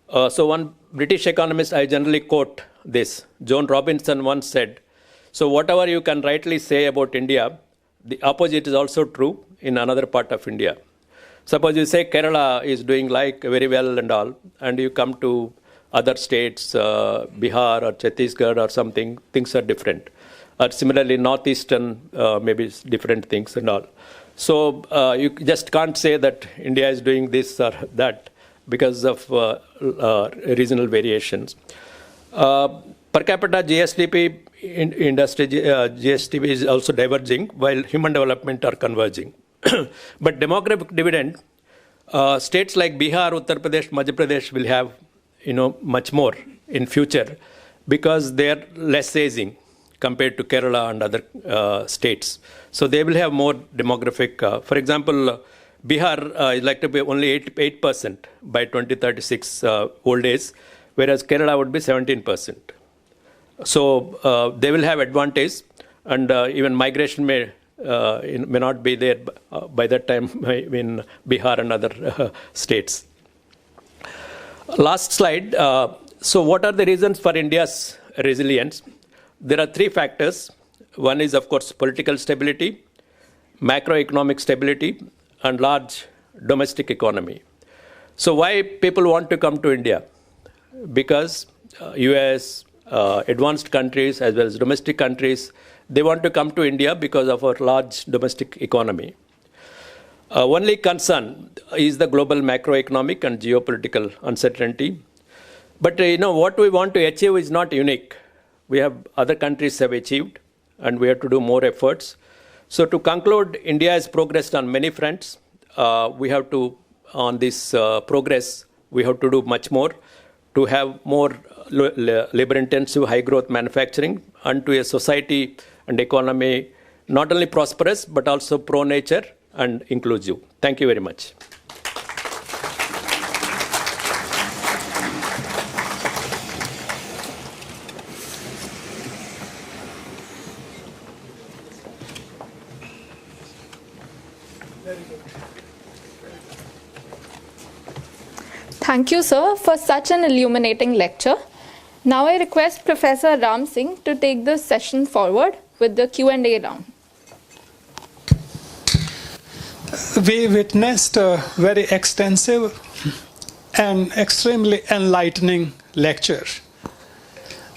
So one British economist, I generally quote this. Joan Robinson once said, so whatever you can rightly say about India, the opposite is also true in another part of India. Suppose you say Kerala is doing very well and all, and you come to other states, Bihar or Chhattisgarh or something, things are different. Or similarly, Northeastern, maybe different things and all. So you just can't say that India is doing this or that because of regional variations. Per capita GSDP, industry GSDP is also diverging, while human development are converging. But demographic dividend, states like Bihar, Uttar Pradesh, Madhya Pradesh will have much more in future, because they are less aging compared to Kerala and other states. So they will have more demographic. For example, Bihar is like to be only 8% by 2036 old age, whereas Kerala would be 17%. So they will have advantage, and even migration may not be there by that time in Bihar and other states. Last slide. So what are the reasons for India's resilience? There are three factors. One is, of course, political stability, macroeconomic stability, and large domestic economy. So why people want to come to India? Because US, advanced countries, as well as domestic countries, they want to come to India because of our large domestic economy. Only concern is the global macroeconomic and geopolitical uncertainty. But what we want to achieve is not unique. We have other countries have achieved, and we have to do more efforts. So to conclude, India has progressed on many fronts. We have to, on this progress, we have to do much more to have more labor-intensive, high-growth manufacturing, and to a society and economy not only prosperous but also pro-nature and inclusive. Thank you very much. Thank you, sir, for such an illuminating lecture. Now I request Professor Ram Singh to take this session forward with the Q&A round. We witnessed a very extensive and extremely enlightening lecture.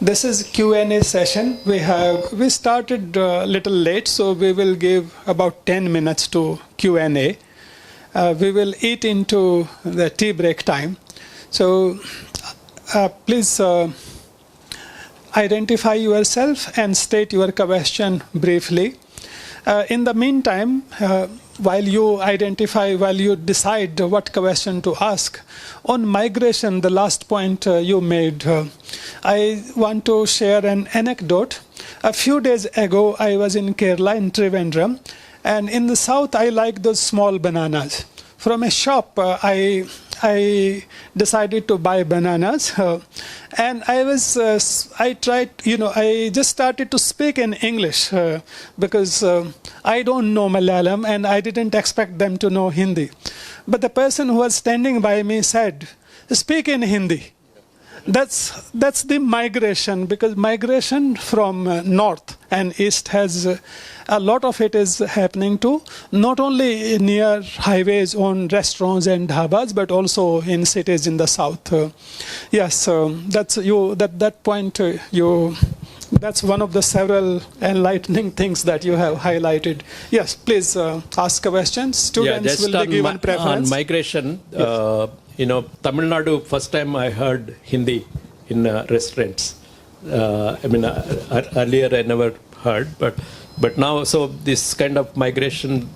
This is Q&A session. We started a little late, so we will give about 10 minutes to Q&A. We will eat into the tea break time. So please identify yourself and state your question briefly. In the meantime, while you decide what question to ask, on migration, the last point you made, I want to share an anecdote. A few days ago, I was in Kerala, in Trivandrum, and in the south, I like those small bananas. From a shop, I decided to buy bananas, and I just started to speak in English because I don't know Malayalam and I didn't expect them to know Hindi. But the person who was standing by me said, "Speak in Hindi." That's the migration, because migration from north and east has a lot of it is happening to not only near highways on restaurants and dhabas, but also in cities in the south. Yes, that's you. That point that's one of the several enlightening things that you have highlighted. Yes, please ask a question. Students will be given preference. On migration. Yes. Tamil Nadu, first time I heard Hindi in restaurants. Earlier I never heard, but now, so this kind of migration,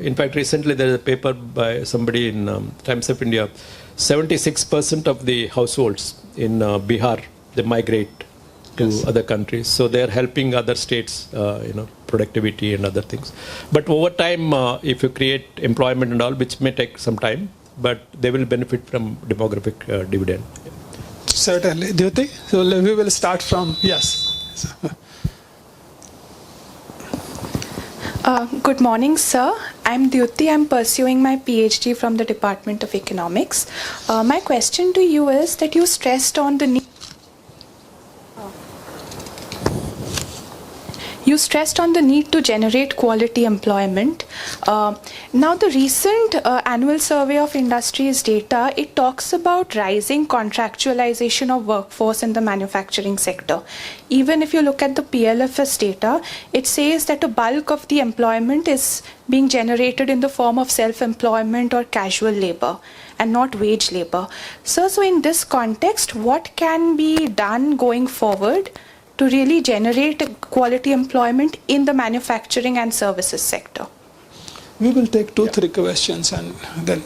in fact, recently there is a paper by somebody in Times of India, 76% of the households in Bihar, they migrate to other countries. So they are helping other states, productivity and other things. But over time, if you create employment and all, which may take some time, but they will benefit from demographic dividend. Certainly. Dyuti? So we will start from, yes. Good morning, sir. I'm Dyuti. I'm pursuing my PhD from the Department of Economics. My question to you is that you stressed on the need. You stressed on the need to generate quality employment. Now, the recent annual survey of industries data, it talks about rising contractualization of workforce in the manufacturing sector. Even if you look at the PLFS data, it says that a bulk of the employment is being generated in the form of self-employment or casual labor and not wage labor. So in this context, what can be done going forward to really generate quality employment in the manufacturing and services sector? We will take 2-3 questions and then,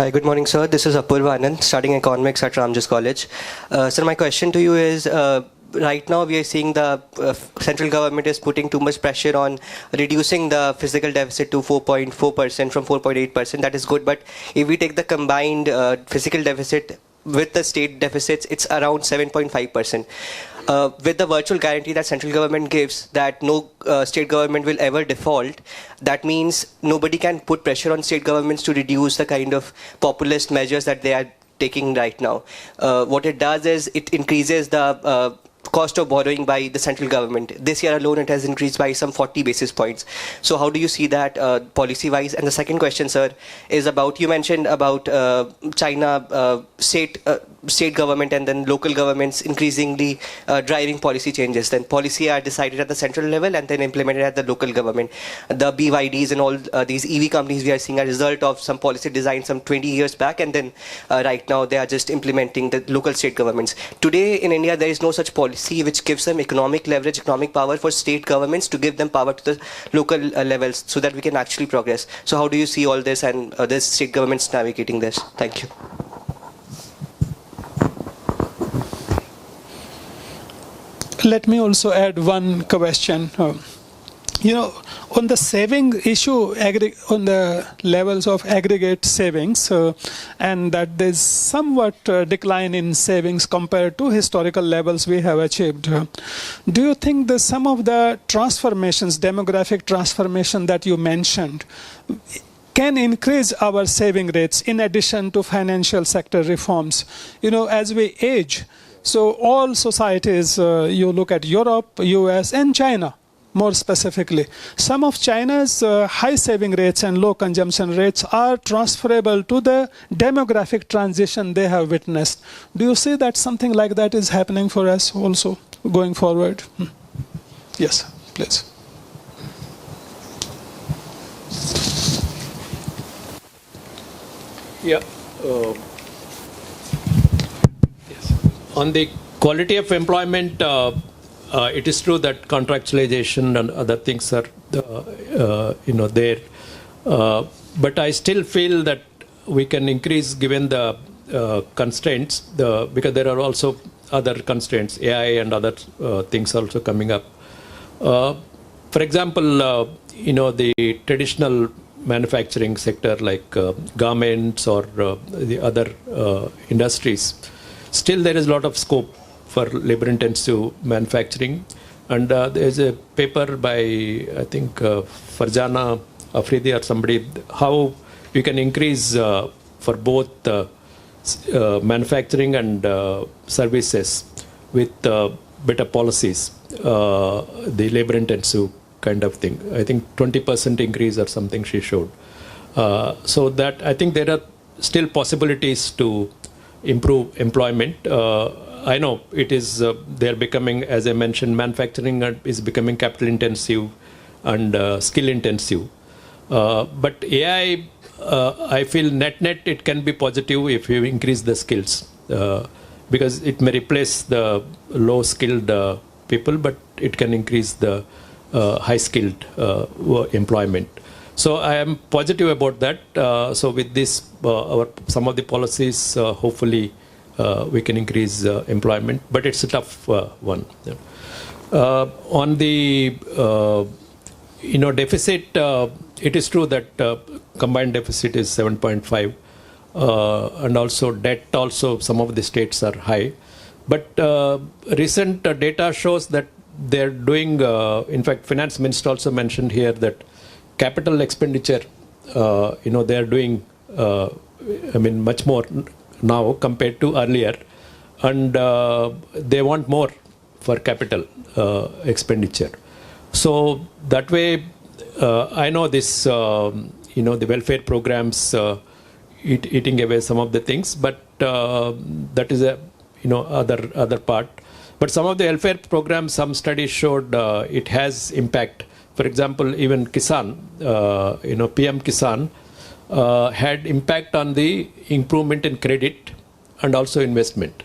Hi, good morning, sir. This is Apurva Anand, studying economics at Ramjas College. Sir, my question to you is, right now we are seeing the central government is putting too much pressure on reducing the physical deficit to 4.4% from 4.8%. That is good, but if we take the combined physical deficit with the state deficits, it's around 7.5%. With the virtual guarantee that central government gives that no state government will ever default, that means nobody can put pressure on state governments to reduce the kind of populist measures that they are taking right now. What it does is it increases the cost of borrowing by the central government. This year alone, it has increased by some 40 basis points. So how do you see that policy-wise? And the second question, sir, is about, you mentioned about China state government and then local governments increasingly driving policy changes. Then policy are decided at the central level and then implemented at the local government. The BYDs and all these EV companies we are seeing a result of some policy design some 20 years back, and then right now they are just implementing the local state governments. Today in India, there is no such policy which gives them economic leverage, economic power for state governments to give them power to the local levels so that we can actually progress. So how do you see all this and the state governments navigating this? Thank you. Let me also add one question. On the saving issue, on the levels of aggregate savings, and that there's somewhat decline in savings compared to historical levels we have achieved. Do you think that some of the transformations, demographic transformation that you mentioned, can increase our saving rates in addition to financial sector reforms? As we age, so all societies, you look at Europe, US, and China, more specifically. Some of China's high saving rates and low consumption rates are transferable to the demographic transition they have witnessed. Do you see that something like that is happening for us also going forward? Yes, please. Yeah. Yes. On the quality of employment, it is true that contractualization and other things are, there. But I still feel that we can increase given the constraints, because there are also other constraints, AI and other things also coming up. For example, the traditional manufacturing sector like garments or the other industries, still there is a lot of scope for labor-intensive manufacturing. And there's a paper by, I think, Farjana Afridi or somebody, how you can increase for both manufacturing and services with better policies, the labor-intensive kind of thing. I think 20% increase or something she showed. So that I think there are still possibilities to improve employment. I know it is, they're becoming, as I mentioned, manufacturing is becoming capital intensive and skill intensive. But AI, I feel net it can be positive if you increase the skills, because it may replace the low skilled people, but it can increase the high skilled employment. So I am positive about that. So with this, some of the policies, hopefully, we can increase employment, but it's a tough one. On the deficit, it is true that combined deficit is 7.5, and also debt also some of the states are high. But recent data shows that they're doing, in fact, Finance Minister also mentioned here that capital expenditure, they're doing, much more now compared to earlier, and they want more for capital expenditure. So that way, I know this, the welfare programs eating away some of the things, but that is a other part. But some of the welfare programs, some studies showed it has impact. For example, even Kisan, PM Kisan, had impact on the improvement in credit and also investment.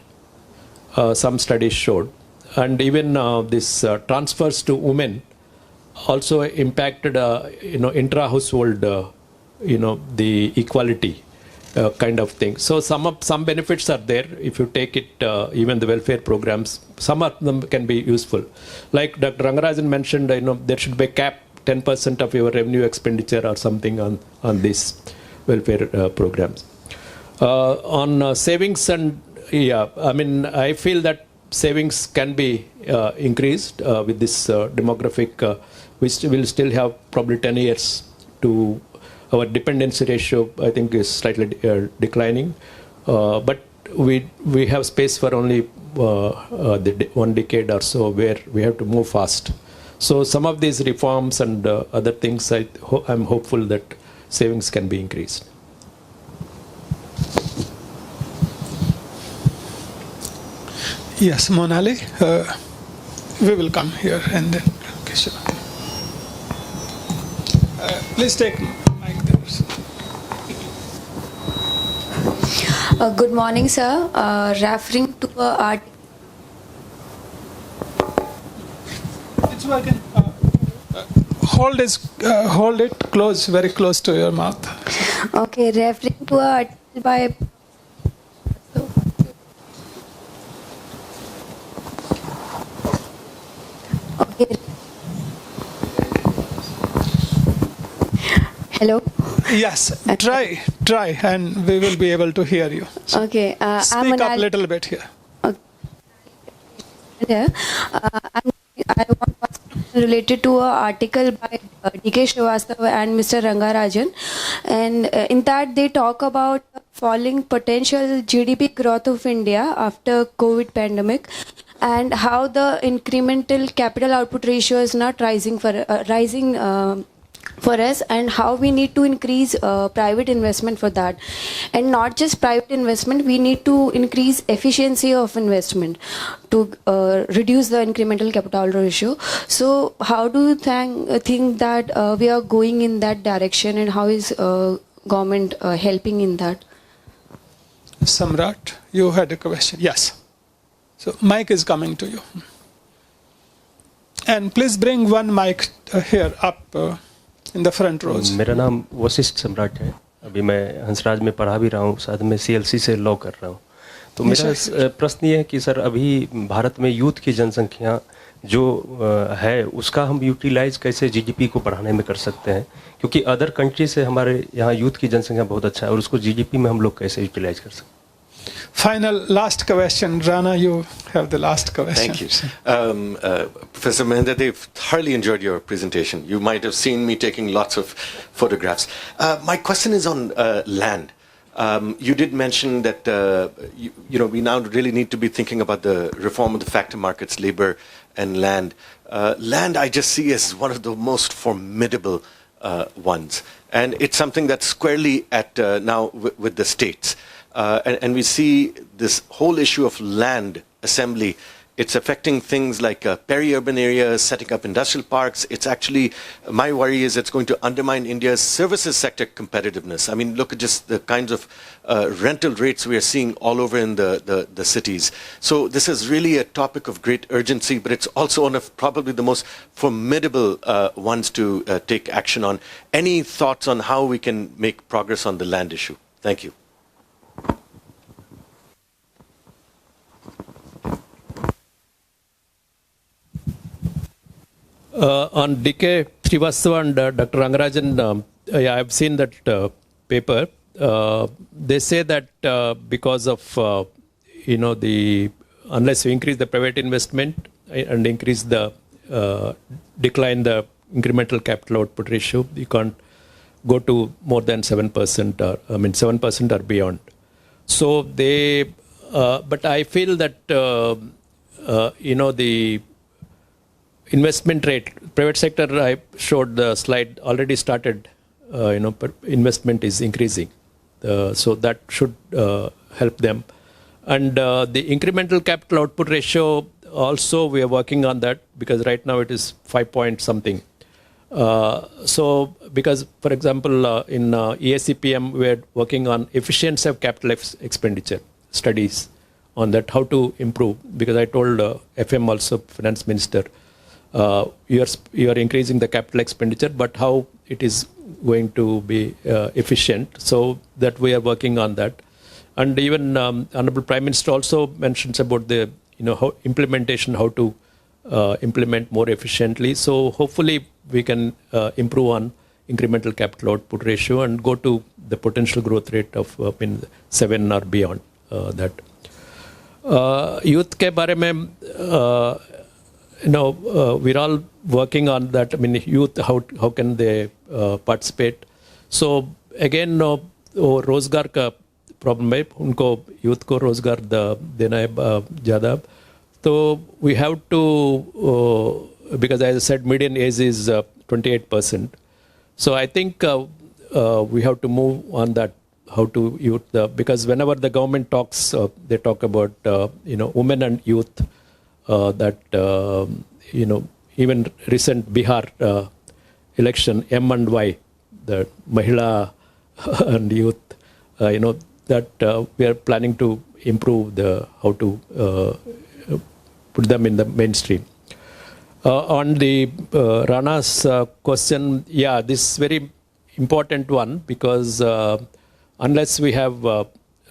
Some studies showed, and even this transfers to women also impacted, intra-household, the equality kind of thing. So some benefits are there if you take it, even the welfare programs. Some of them can be useful. Like Dr. Rangarajan mentioned, there should be a cap 10% of your revenue expenditure or something on these welfare programs. On savings and I feel that savings can be increased with this demographic. We will still have probably 10 years to. Our dependency ratio, I think, is slightly declining, but we have space for only 1 decade or so where we have to move fast. So some of these reforms and other things, I'm hopeful that savings can be increased. Yes, Monali, we will come here and then. Okay, sure. Please take mic there. Good morning, sir. Referring to art. It's working. Hold it close, very close to your mouth. Okay, referring to an article by. Okay. Hello. Yes, try, and we will be able to hear you. So Okay. speak up a little bit here. I want to ask related to an article by D.K. Srivastava and Mr. Rangarajan, and in that they talk about falling potential GDP growth of India after COVID pandemic, and how the incremental capital output ratio is not rising for us, and how we need to increase private investment for that, and not just private investment, we need to increase efficiency of investment to reduce the incremental capital ratio. So how do you think that we are going in that direction, and how is government helping in that? Samrat, you had a question. Yes. So mic is coming to you. And please bring one mic here up in the front rows. मेरा नाम वशिष्ठ सम्राट है. अभी मैं हंसराज में पढ़ा भी रहा हूँ, साथ में CLC से लॉ कर रहा हूँ. तो मेरा प्रश्न ये है कि सर अभी भारत में यूथ की जनसंख्या जो है उसका हम यूटिलाइज कैसे जीडीपी को बढ़ाने में कर सकते हैं, क्योंकि अदर कंट्री से हमारे यहाँ यूथ की जनसंख्या बहुत अच्छा है और उसको जीडीपी में हम लोग कैसे यूटिलाइज कर सकते हैं. Final last question. Rana, you have the last question. Thank you. Professor Mahendra, they've thoroughly enjoyed your presentation. You might have seen me taking lots of photographs. My question is on land. You did mention that we now really need to be thinking about the reform of the factor markets, labor and land. Land I just see as one of the most formidable ones. And it's something that's squarely at now with the states. And we see this whole issue of land assembly. It's affecting things like peri-urban areas, setting up industrial parks. It's actually, my worry is it's going to undermine India's services sector competitiveness. I mean, look at just the kinds of rental rates we are seeing all over in the cities. So this is really a topic of great urgency, but it's also one of probably the most formidable ones to take action on. Any thoughts on how we can make progress on the land issue? Thank you. On D.K. Srivastava and Dr. Rangarajan, I've seen that paper. They say that because of, unless you increase the private investment and increase the, decline the incremental capital output ratio, you can't go to more than 7% or, 7% or beyond. So they, but I feel that, the investment rate, private sector, I showed the slide, already started, investment is increasing. So that should help them. And the incremental capital output ratio, also we are working on that because right now it is 5 point something. So because, for example, in EACPM, we are working on efficiency of capital expenditure studies on that, how to improve. Because I told FM also, Finance Minister, you are increasing the capital expenditure, but how it is going to be efficient. So that we are working on that. And even Honorable Prime Minister also mentions about the how implementation, how to implement more efficiently. So hopefully we can improve on incremental capital output ratio and go to the potential growth rate of 7 or beyond that. Youth के बारे में we're all working on that. I mean, youth, how can they participate? So again, रोजगार का problem है, उनको youth को रोजगार देना है ज़्यादा. So we have to, because as I said, median age is 28%. So I think we have to move on that, how to youth, because whenever the government talks, they talk about, women and youth, that, even recent Bihar election, M and Y, the Mahila and youth, that we are planning to improve how to put them in the mainstream. On the Rana's question, yeah, this is very important one, because unless we have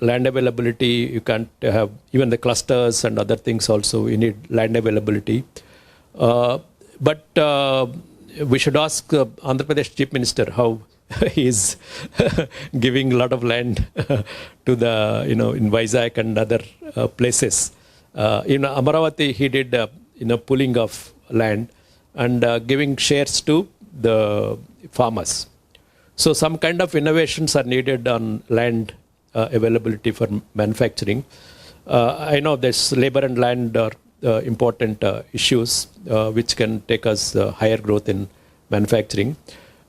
land availability, you can't have even the clusters and other things also. You need land availability. But we should ask Andhra Pradesh Chief Minister how he is giving a lot of land to the, in Vizag and other places. In Amaravati, he did, pulling of land and giving shares to the farmers. So some kind of innovations are needed on land availability for manufacturing. I know there's labor and land are important issues which can take us higher growth in manufacturing.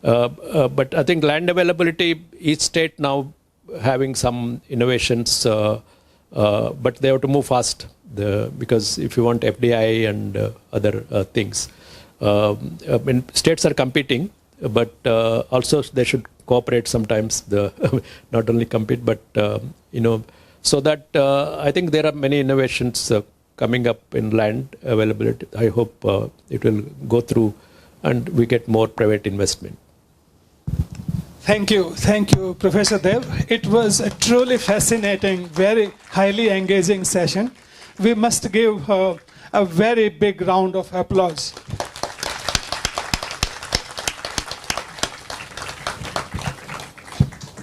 But I think land availability, each state now having some innovations, but they have to move fast, because if you want FDI and other things, states are competing, but also they should cooperate sometimes, not only compete, but, so that I think there are many innovations coming up in land availability. I hope it will go through and we get more private investment. Thank you, Professor Dev. It was a truly fascinating, very highly engaging session. We must give a very big round of applause.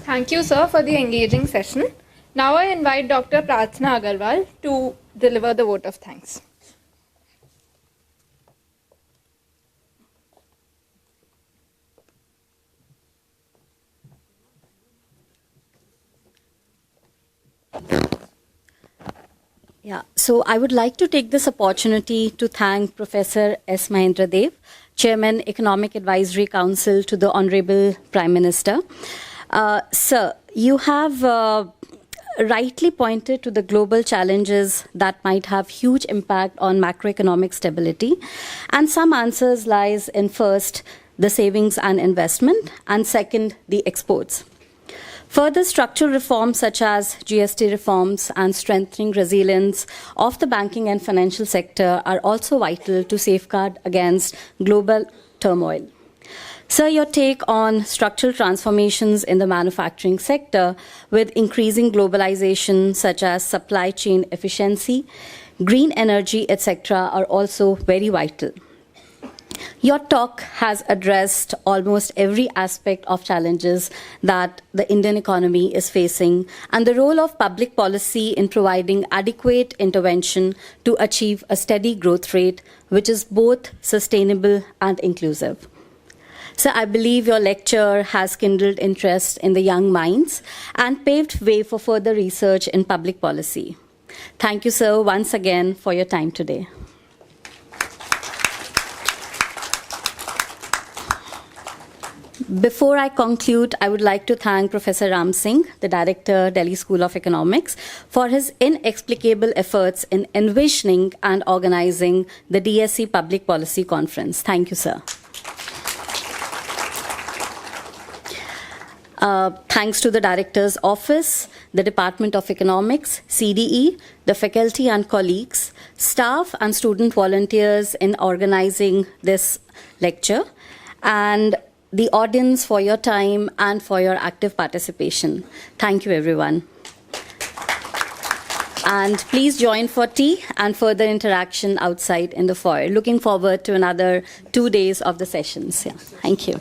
Thank you, sir, for the engaging session. Now I invite Dr. Prarthana Agarwal to deliver the vote of thanks. Yeah, so I would like to take this opportunity to thank Professor S. Mahendra Dev, Chairman, Economic Advisory Council, to the Honorable Prime Minister. Sir, you have rightly pointed to the global challenges that might have huge impact on macroeconomic stability, and some answers lies in first, the savings and investment, and second, the exports. Further structural reforms such as GST reforms and strengthening resilience of the banking and financial sector are also vital to safeguard against global turmoil. Sir, your take on structural transformations in the manufacturing sector with increasing globalization such as supply chain efficiency, green energy, etc. are also very vital. Your talk has addressed almost every aspect of challenges that the Indian economy is facing and the role of public policy in providing adequate intervention to achieve a steady growth rate, which is both sustainable and inclusive. So I believe your lecture has kindled interest in the young minds and paved way for further research in public policy. Thank you, sir, once again for your time today. Before I conclude, I would like to thank Professor Ram Singh, the Director, Delhi School of Economics, for his inexplicable efforts in envisioning and organizing the DSE Public Policy Conference. Thank you, sir. Thanks to the Director's Office, the Department of Economics, CDE, the faculty and colleagues, staff and student volunteers in organizing this lecture, and the audience for your time and for your active participation. Thank you, everyone. And please join for tea and further interaction outside in the foyer. Looking forward to another 2 days of the sessions. Yeah. Thank you.